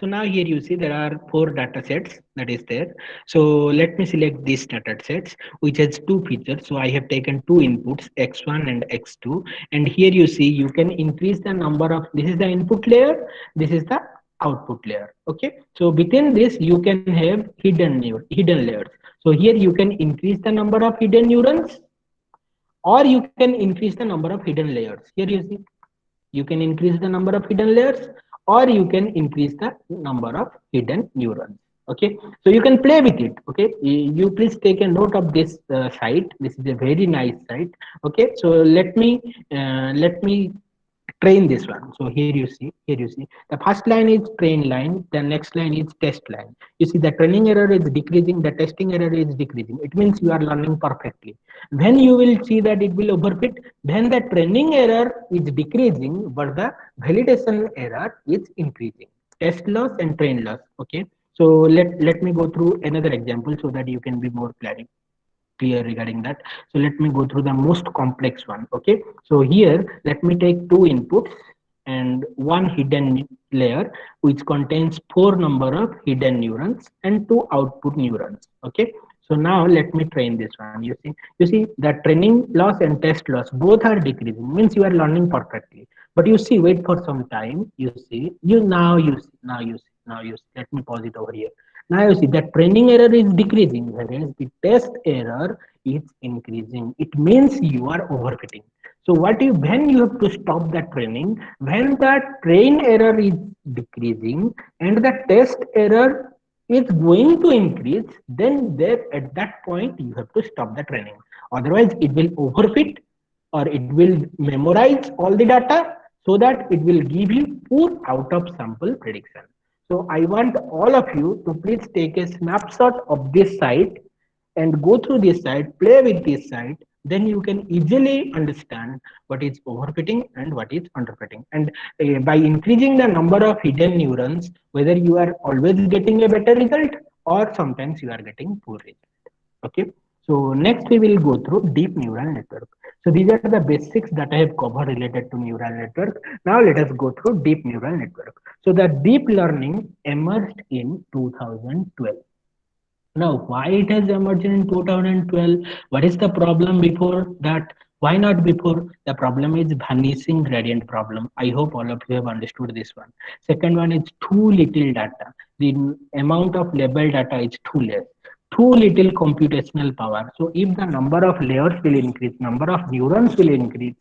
So now here you see there are 4 data sets that is there. So let me select these data sets which has 2 features. So I have taken 2 inputs, x1 and x2, and here you see you can increase the number of, this is the input layer, this is the output layer. Okay, so within this you can have hidden layers. So here you can increase the number of hidden neurons, or you can increase the number of hidden layers. Here you see you can increase the number of hidden layers, or you can increase the number of hidden neurons. Okay, so you can play with it. Okay, you please take a note of this site. This is a very nice site. Okay, so let me train this one. So here you see the first line is train line, the next line is test line. You see the training error is decreasing, the testing error is decreasing. It means you are learning perfectly. When you will see that it will overfit, then the training error is decreasing but the validation error is increasing. Test loss and train loss. Okay, so let me go through another example so that you can be more clear regarding that. So let me go through the most complex one. Okay, so here let me take 2 inputs and 1 hidden layer which contains 4 number of hidden neurons and 2 output neurons. Okay, so now let me train this one. You see the training loss and test loss both are decreasing, means you are learning perfectly. But you see, wait for some time. You see, now you see. Let me pause it over here. Now you see that training error is decreasing, whereas the test error is increasing. It means you are overfitting. So when you have to stop that training, when the train error is decreasing and the test error is going to increase, then there at that point you have to stop the training. Otherwise, it will overfit or it will memorize all the data so that it will give you poor out of sample prediction. So I want all of you to please take a snapshot of this site and go through this site, play with this site, then you can easily understand what is overfitting and what is underfitting. And by increasing the number of hidden neurons, whether you are always getting a better result or sometimes you are getting poor result. Okay, so next we will go through deep neural network. So these are the basics that I have covered related to neural network. Now let us go through deep neural network. So the deep learning emerged in 2012. Now, why it has emerged in 2012? What is the problem before that? Why not before? The problem is vanishing gradient problem. I hope all of you have understood this one. Second one is too little data. The amount of label data is too less. Too little computational power. So if the number of layers will increase, number of neurons will increase,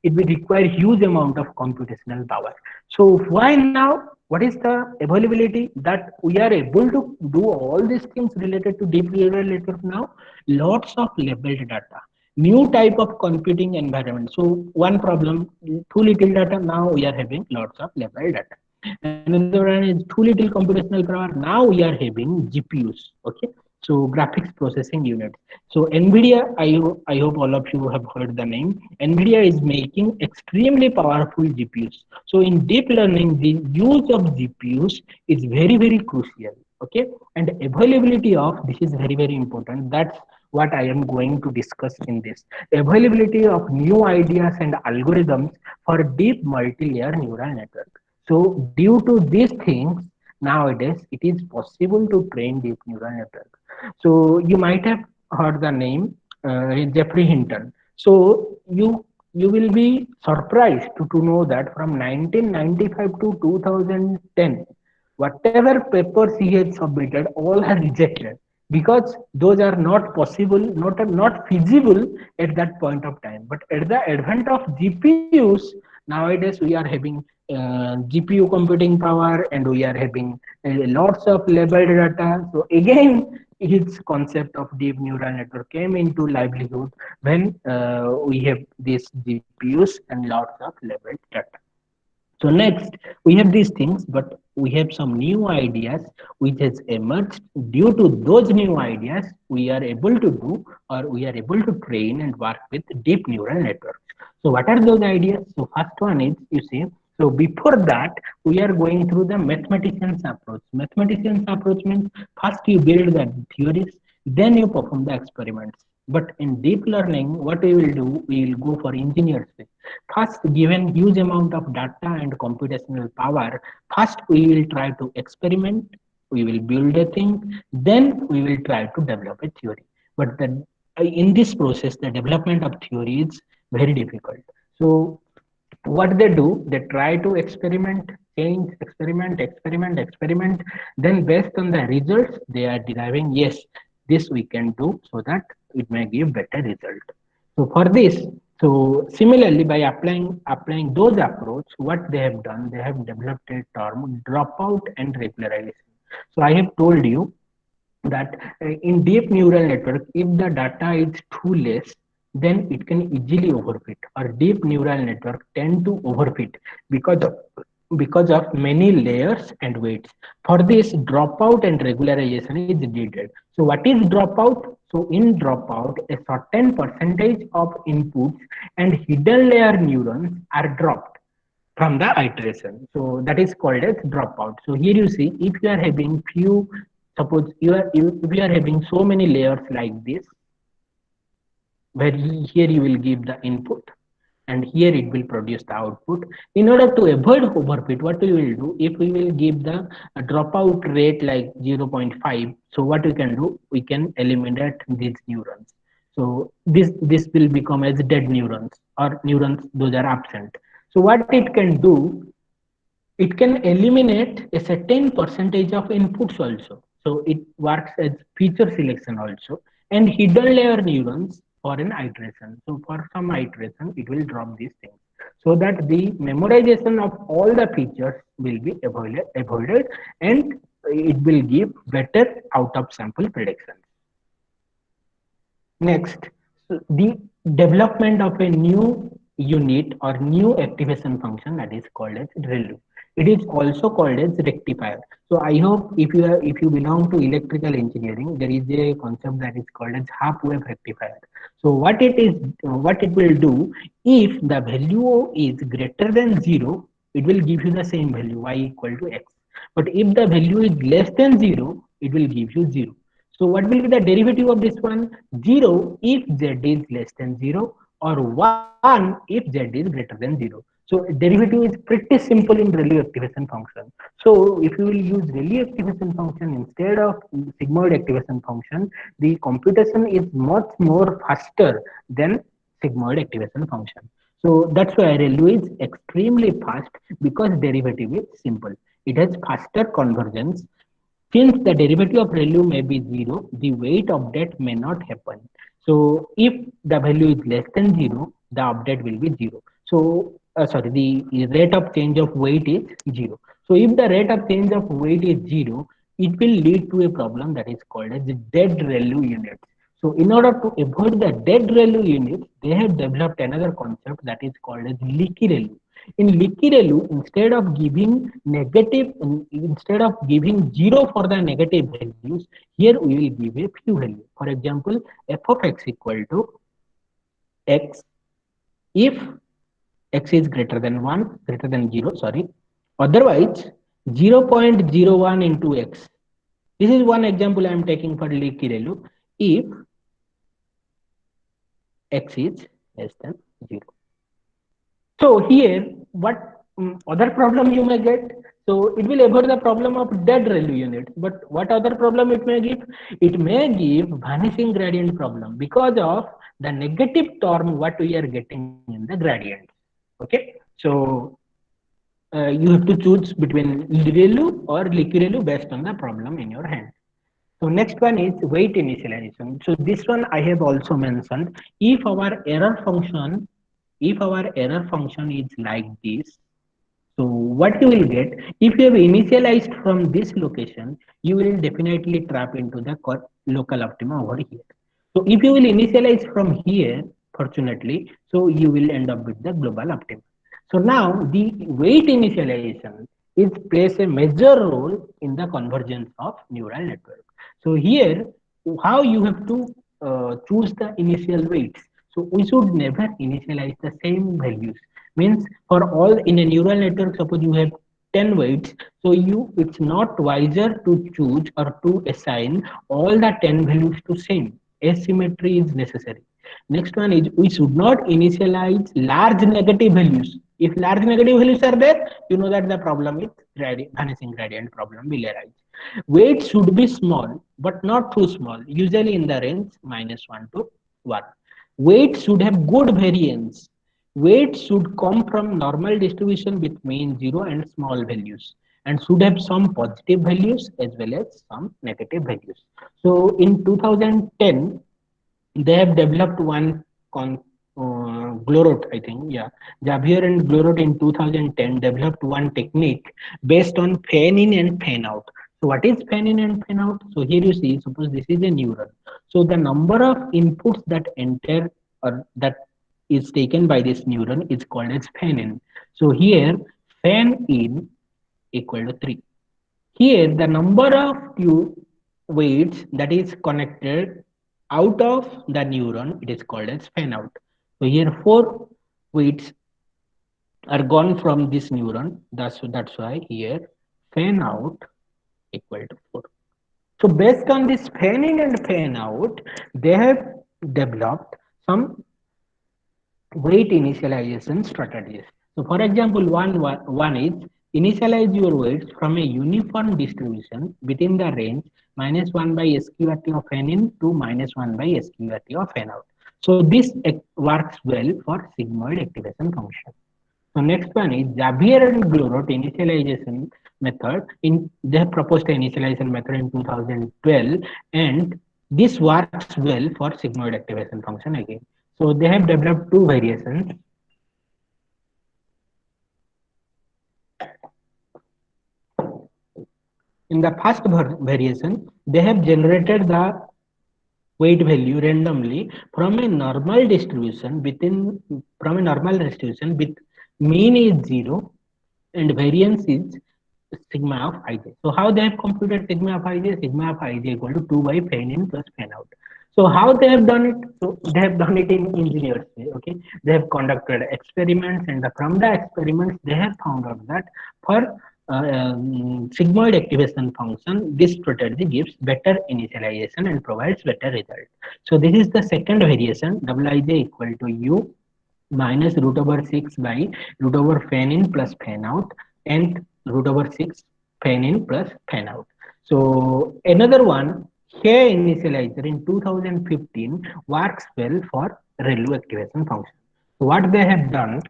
it will require huge amount of computational power. So why now? What is the availability that we are able to do all these things related to deep neural network now? Lots of labeled data, new type of computing environment. So one problem, too little data. Now we are having lots of labeled data. Another one is too little computational power. Now we are having GPUs. Okay, so graphics processing unit. So NVIDIA, I hope all of you have heard the name. NVIDIA is making extremely powerful GPUs. So in deep learning, the use of GPUs is very crucial. Okay, and availability of this is very important. That's what I am going to discuss in this. Availability of new ideas and algorithms for deep multi-layer neural network. So due to these things, nowadays it is possible to train deep neural network. So you might have heard the name Jeffrey Hinton. So you will be surprised to know that from 1995 to 2010, whatever papers he had submitted, all are rejected because those are not possible, not feasible at that point of time. But at the advent of GPUs, nowadays we are having GPU computing power and we are having lots of labeled data. So again, his concept of deep neural network came into livelihood when we have these GPUs and lots of labeled data. So next, we have these things, but we have some new ideas which has emerged. Due to those new ideas, we are able to do or we are able to train and work with deep neural networks. So what are those ideas? So first one is, you see, so before that, we are going through the mathematician's approach. Mathematician's approach means first you build the theories, then you perform the experiments. But in deep learning, what we will do, we will go for engineers way. First, given huge amount of data and computational power, first we will try to experiment, we will build a thing, then we will try to develop a theory. But in this process, the development of theory is very difficult. So what they do, they try to experiment, change, experiment, then based on the results they are deriving, yes, this we can do so that it may give better result. So for this, so similarly, by applying those approach, what they have done, they have developed a term dropout and regularization. So I have told you that in deep neural network, if the data is too less, then it can easily overfit, or deep neural network tend to overfit because of many layers and weights. For this, dropout and regularization is needed. So what is dropout? So in dropout, a certain percentage of inputs and hidden layer neurons are dropped from the iteration. So that is called as dropout. So here you see, if you are having few, suppose if you are having so many layers like this, where here you will give the input and here it will produce the output. In order to avoid overfit, what we will do, if we will give the dropout rate like 0.5, so what we can do, we can eliminate these neurons. So this will become as dead neurons, or neurons those are absent. So what it can do, it can eliminate a certain percentage of inputs also. So it works as feature selection also, and hidden layer neurons for an iteration. So for some iteration, it will drop these things so that the memorization of all the features will be avoided, and it will give better out of sample predictions. Next, so the development of a new unit or new activation function, that is called as ReLU. It is also called as rectifier. So I hope if you belong to electrical engineering, there is a concept that is called as half wave rectifier. So what it will do, if the value is greater than 0, it will give you the same value, y equal to x. But if the value is less than 0, it will give you 0. So what will be the derivative of this one? 0 if z is less than 0, or 1 if z is greater than 0. So derivative is pretty simple in ReLU activation function. So if you will use ReLU activation function instead of sigmoid activation function, the computation is much more faster than sigmoid activation function. So that's why ReLU is extremely fast, because derivative is simple. It has faster convergence. Since the derivative of ReLU may be 0, the weight update may not happen. So if the value is less than 0, the update will be 0. So the rate of change of weight is 0. So if the rate of change of weight is 0, it will lead to a problem that is called as dead ReLU units. So in order to avoid the dead ReLU units, they have developed another concept that is called as leaky ReLU. In leaky ReLU, instead of giving 0 for the negative values, here we will give a few values. For example, f of x equal to x if x is greater than 0, sorry. Otherwise, 0.01 into x. This is one example I am taking for leaky ReLU. If x is less than 0. So here, what other problem you may get? So it will avoid the problem of dead ReLU units. But what other problem it may give? It may give vanishing gradient problem, because of the negative term what we are getting in the gradient. Okay, so you have to choose between ReLU or leaky ReLU based on the problem in your hand. So next one is weight initialization. So this one I have also mentioned. If our error function is like this, so what you will get, if you have initialized from this location, you will definitely trap into the local optima over here. So if you will initialize from here, fortunately, so you will end up with the global optima. So now the weight initialization plays a major role in the convergence of neural network. So here, how you have to choose the initial weights. So we should never initialize the same values. Means for all in a neural network, suppose you have 10 weights, so it's not wiser to choose or to assign all the 10 values to same. Asymmetry is necessary. Next one is we should not initialize large negative values. If large negative values are there, you know that the problem with vanishing gradient problem will arise. Weight should be small, but not too small, usually in the range -1 to 1. Weight should have good variance. Weight should come from normal distribution with mean 0 and small values, and should have some positive values as well as some negative values. So in 2010, they have developed one Glorot, I think, yeah. Javier and Glorot in 2010 developed one technique based on fan in and fan out. So what is fan in and fan out? So here you see, suppose this is a neuron. So the number of inputs that enter or that is taken by this neuron is called as fan in. So here fan in equal to 3. Here the number of weights that is connected out of the neuron, it is called as fan out. So here 4 weights are gone from this neuron. That's why here fan out equal to 4. So based on this fan in and fan out, they have developed some weight initialization strategies. So for example, one is initialize your weights from a uniform distribution within the range -1 by SQRT of fan in to -1 by SQRT of fan out. So this works well for sigmoid activation function. So next one is Javier and Glorot initialization method. They have proposed an initialization method in 2012, and this works well for sigmoid activation function again. So they have developed 2 variations. In the first variation, they have generated the weight value randomly from a normal distribution with mean is 0 and variance is sigma of ij. So how they have computed sigma of ij? Sigma of ij equal to 2 by fan in plus fan out. So how they have done it? So they have done it in engineers way. Okay, they have conducted experiments, and from the experiments they have found out that for sigmoid activation function, this strategy gives better initialization and provides better result. So this is the second variation, Wij equal to u minus √6 by √ fan in plus fan out and √6 fan in plus fan out. So another one, Hay initializer in 2015 works well for ReLU activation function. So what they have done,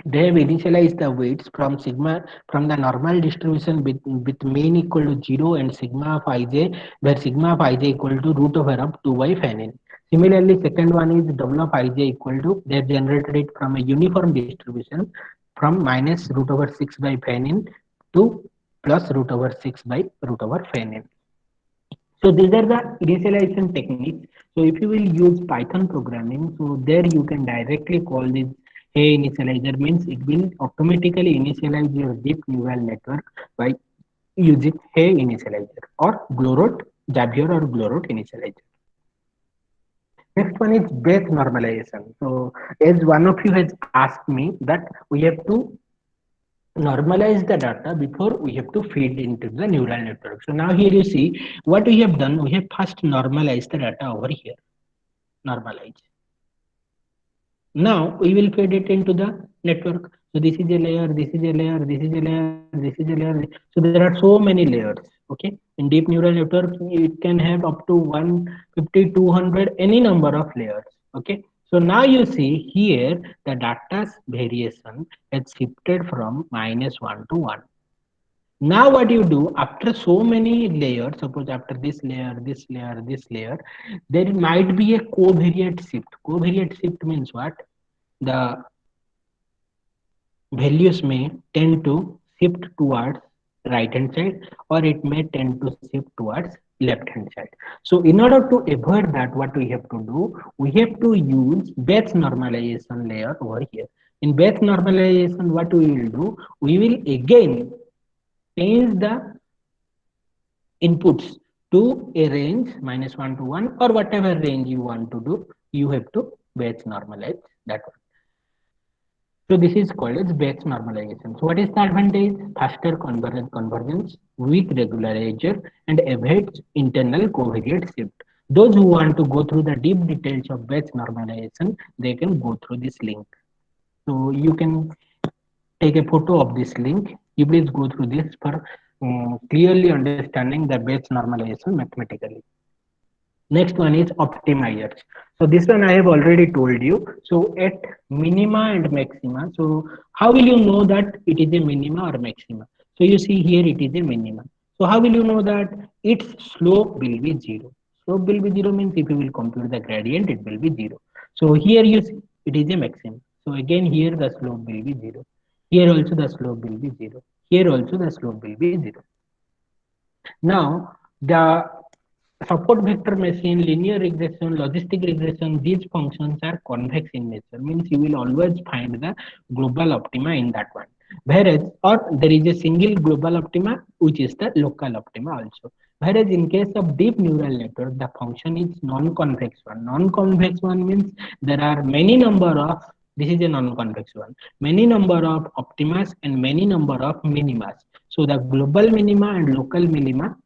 they have initialized the weights from the normal distribution with mean equal to 0 and sigma of ij, where sigma of ij equal to √2 by fan in. Similarly, second one is W of ij equal to, they have generated it from a uniform distribution from -√6 by fan in to plus √6 by √fan in. So these are the initialization techniques. So if you will use Python programming, so there you can directly call this Hay initializer, means it will automatically initialize your deep neural network by using Hay initializer or Glorot, Javier or Glorot initializer. Next one is Bayes normalization. So as one of you has asked me that we have to normalize the data before we have to feed into the neural network. So now here you see what we have done. We have first normalized the data over here. Normalize. Now we will feed it into the network. So this is a layer, this is a layer, this is a layer, this is a layer. So there are so many layers. Okay. In deep neural network, it can have up to 150, 200, any number of layers. Okay. So now you see here the data's variation has shifted from -1 to 1. Now what you do after so many layers, suppose after this layer, this layer, this layer, there might be a covariate shift. Covariate shift means what? The values may tend to shift towards right hand side, or it may tend to shift towards left hand side. So in order to avoid that, what we have to do, we have to use Bayes normalization layer over here. In Bayes normalization, what we will do, we will again change the inputs to a range -1 to 1, or whatever range you want to do, you have to Bayes normalize that one. So this is called as Bayes normalization. So what is the advantage? Faster convergence with regularizer and avoids internal covariate shift. Those who want to go through the deep details of Bayes normalization, they can go through this link. So you can take a photo of this link. You please go through this for clearly understanding the Bayes normalization mathematically. Next one is optimizers. So this one I have already told you. So at minima and maxima, so how will you know that it is a minima or maxima? So you see here it is a minima. So how will you know that its slope will be zero? Slope will be zero means if you will compute the gradient, it will be zero. So here you see it is a maximum. So again here the slope will be zero. Here also the slope will be zero. Here also the slope will be zero. Now the support vector machine, linear regression, logistic regression, these functions are convex in nature, means you will always find the global optima in that one. Whereas, or there is a single global optima, which is the local optima also. Whereas in case of deep neural network, the function is non-convex one. Non-convex one means there are many number of, this is a non-convex one, many number of optimas and many number of minimas. So the global minima and local minima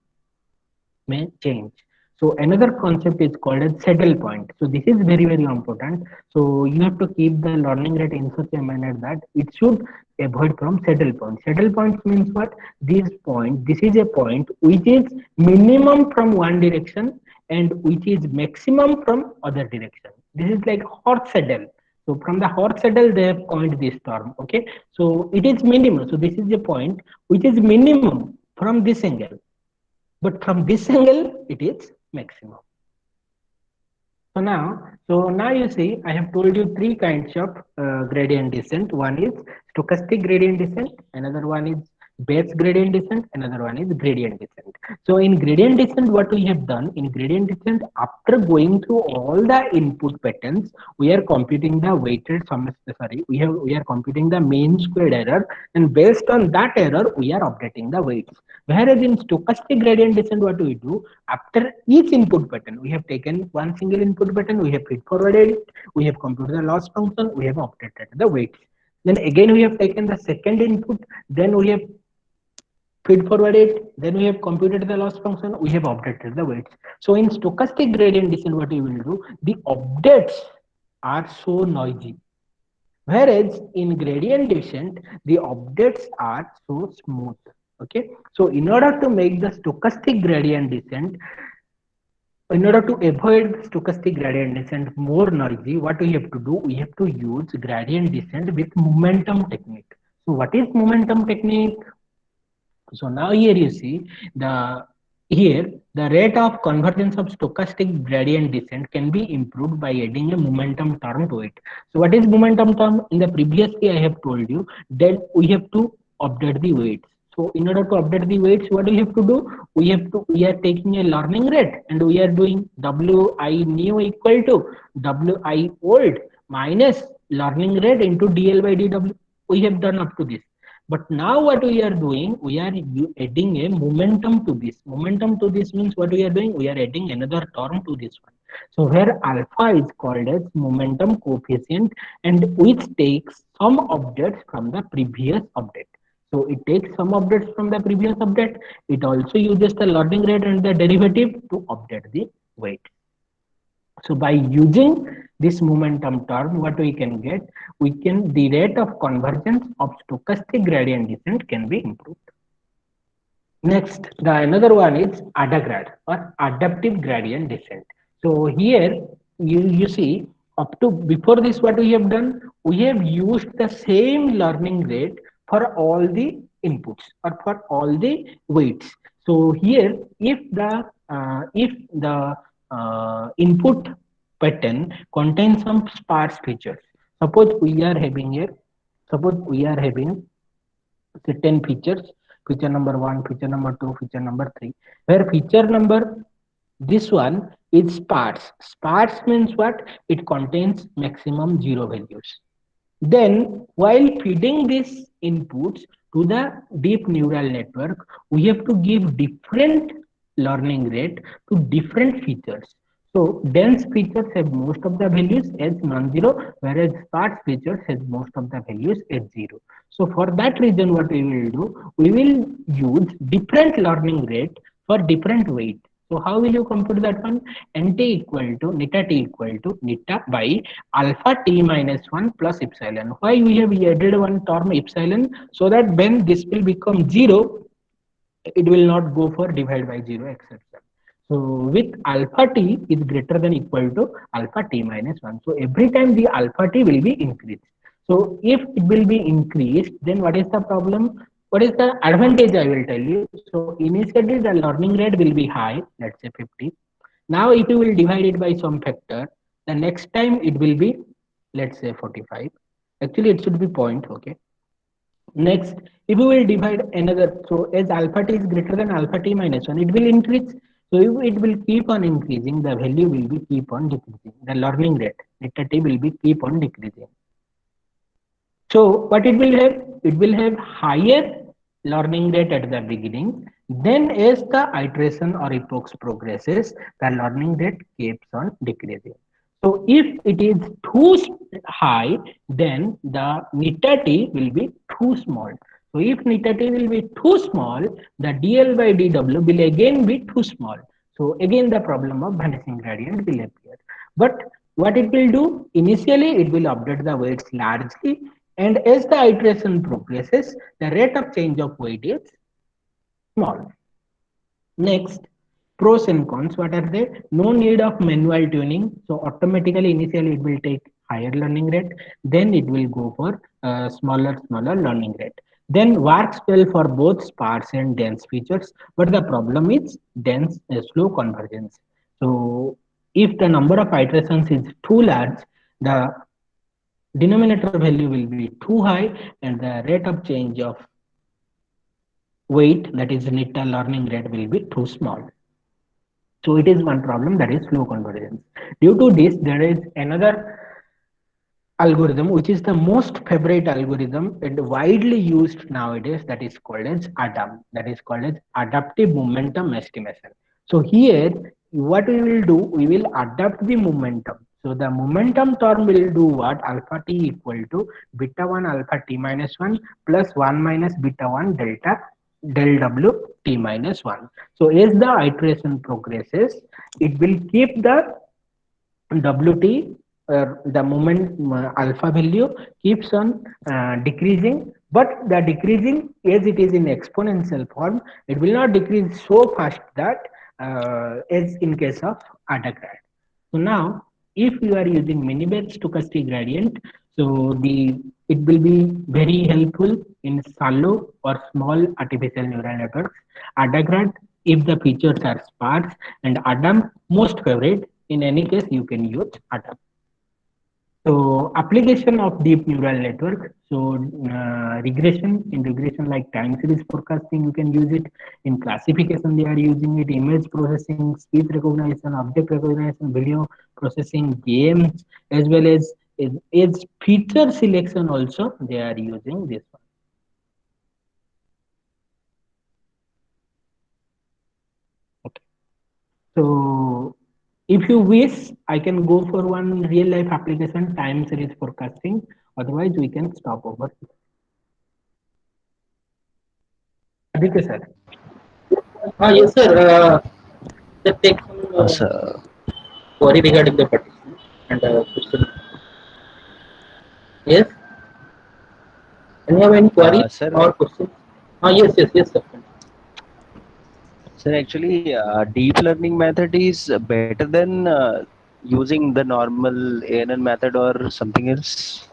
may change. So another concept is called as saddle point. So this is very, very important. So you have to keep the learning rate in such a manner that it should avoid from saddle point. Saddle point means what? This point, this is a point which is minimum from one direction and which is maximum from other direction. This is like horse saddle. So from the horse saddle, they have coined this term. Okay. So it is minimum. So this is a point which is minimum from this angle. But from this angle, it is maximum. So now you see, I have told you three kinds of gradient descent. One is stochastic gradient descent, another one is Bayes gradient descent, another one is gradient descent. So in gradient descent, what we have done in gradient descent, after going through all the input patterns, we are computing the weighted sum. Sorry, we are computing the mean squared error, and based on that error, we are updating the weights. Whereas in stochastic gradient descent, what we do, after each input pattern, we have taken one single input pattern, we have feed forwarded it, we have computed the loss function, we have updated the weights. Then again, we have taken the second input, then we have feed forward it, then we have computed the loss function, we have updated the weights. So in stochastic gradient descent, what we will do, the updates are so noisy. Whereas in gradient descent, the updates are so smooth. Okay, so in order to make the stochastic gradient descent, in order to avoid stochastic gradient descent more noisy, what we have to do, we have to use gradient descent with momentum technique. So what is momentum technique? So now here you see the rate of convergence of stochastic gradient descent can be improved by adding a momentum term to it. So what is momentum term? In the previously I have told you that we have to update the weights. So in order to update the weights, what do we have to do? We are taking a learning rate and we are doing Wi new equal to Wi old minus learning rate into dl by dw. We have done up to this. But now what we are doing, we are adding a momentum to this. Momentum to this means what we are doing, we are adding another term to this one. So where alpha is called as momentum coefficient and which takes some updates from the previous update. So it takes some updates from the previous update. It also uses the learning rate and the derivative to update the weight. So by using this momentum term, what we can get, the rate of convergence of stochastic gradient descent can be improved. Next, the another one is ADAGRAD or adaptive gradient descent. So here you see up to before this what we have done, we have used the same learning rate for all the inputs or for all the weights. So here if the input pattern contains some sparse features, suppose we are having say 10 features, feature number 1, feature number 2, feature number 3, where feature number this one is sparse. Sparse means what? It contains maximum 0 values. Then while feeding these inputs to the deep neural network, we have to give different learning rate to different features. So dense features have most of the values as non-zero, whereas sparse features has most of the values as 0. So for that reason, what we will do, we will use different learning rate for different weight. So how will you compute that one? Nt equal to neta t equal to neta by alpha t minus 1 plus epsilon. Why we have added one term epsilon? So that when this will become 0, it will not go for divide by 0 exception. So with alpha t is greater than equal to alpha t minus 1. So every time the alpha t will be increased. So if it will be increased, then what is the problem? What is the advantage? I will tell you. So initially the learning rate will be high, let's say 50. Now if you will divide it by some factor, the next time it will be, let's say 45. Actually it should be point, okay. Next, if you will divide another, so as alpha t is greater than alpha t minus 1, it will increase. So if it will keep on increasing, the value will be keep on decreasing. The learning rate, neta t will be keep on decreasing. So what it will have? It will have higher learning rate at the beginning. Then as the iteration or epochs progresses, the learning rate keeps on decreasing. So if it is too high, then the neta t will be too small. So if neta t will be too small, the dl by dw will again be too small. So again the problem of vanishing gradient will appear. But what it will do? Initially it will update the weights largely, and as the iteration progresses, the rate of change of weight is small. Next, pros and cons. What are they? No need of manual tuning. So automatically initially it will take higher learning rate. Then it will go for smaller learning rate. Then works well for both sparse and dense features. But the problem is dense slow convergence. So if the number of iterations is too large, the denominator value will be too high and the rate of change of weight, that is neta learning rate, will be too small. So it is one problem, that is slow convergence. Due to this, there is another algorithm which is the most favorite algorithm and widely used nowadays, that is called as ADAM, that is called as adaptive momentum estimation. So here what we will do, we will adapt the momentum. So the momentum term will do what? Alpha t equal to beta 1 alpha t minus 1 plus 1 minus beta 1 delta del w t minus 1. So as the iteration progresses, it will keep the wt, the moment alpha value keeps on decreasing, but the decreasing, as it is in exponential form, it will not decrease so fast that as in case of ADA-grad. So now if you are using mini-batch stochastic gradient, so it will be very helpful in shallow or small artificial neural networks. ADA-grad if the features are sparse, and ADAM most favorite. In any case, you can use ADAM. So application of deep neural network. So in regression like time series forecasting, you can use it. In classification, they are using it. Image processing, speech recognition, object recognition, video processing, games, as well as feature selection also they are using this one. Okay. So if you wish, I can go for one real life application, time series forecasting. Otherwise, we can stop over here. Aditya sir. Yes, sir. Just take some Sir, query regarding the participant and question. Yes. Do you have any query sir, or question? Yes, sir. sir, actually, deep learning method is better than using the normal ANN method or something else.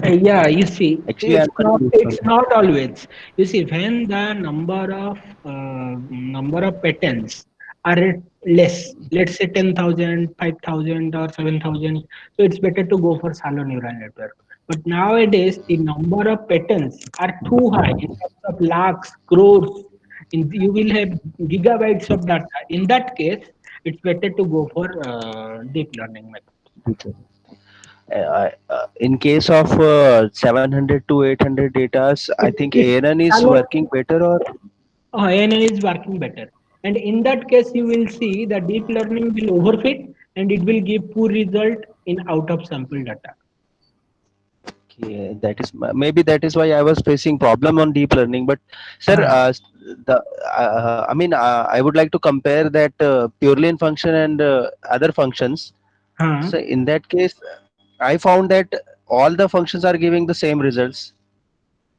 Yeah, you see, Actually, I'm confused on it's that. not always. You see, when the number of patterns are less, let's say 10,000, 5,000, or 7,000, so it's better to go for shallow neural network. But nowadays, the number of patterns are too high in terms of lakhs, crores. You will have gigabytes of data. In that case, it's better to go for deep learning method. In case of 700 to 800 data, I think If ANN is shallow working better, or ANN is working better. And in that case, you will see the deep learning will overfit and it will give poor result in out of sample data. Okay, maybe that is why I was facing problem on deep learning. But sir, I would like to compare that Purelian function and other functions. So in that case, I found that all the functions are giving the same results.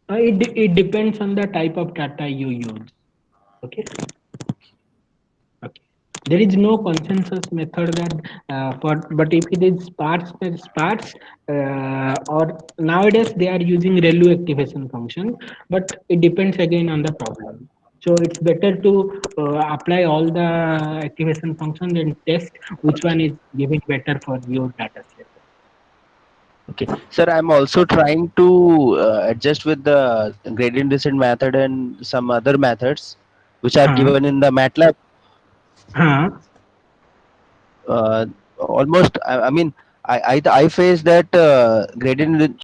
It depends on the type of data you use. Okay. Okay. There is no consensus method that but if it is sparse, or nowadays they are using ReLU activation function, but it depends again on the problem. So it's better to apply all the activation functions and test which one is giving better for your data set. Okay, sir, I'm also trying to adjust with the gradient descent method and some other methods which are given in the MATLAB. Almost, I mean, I face that gradient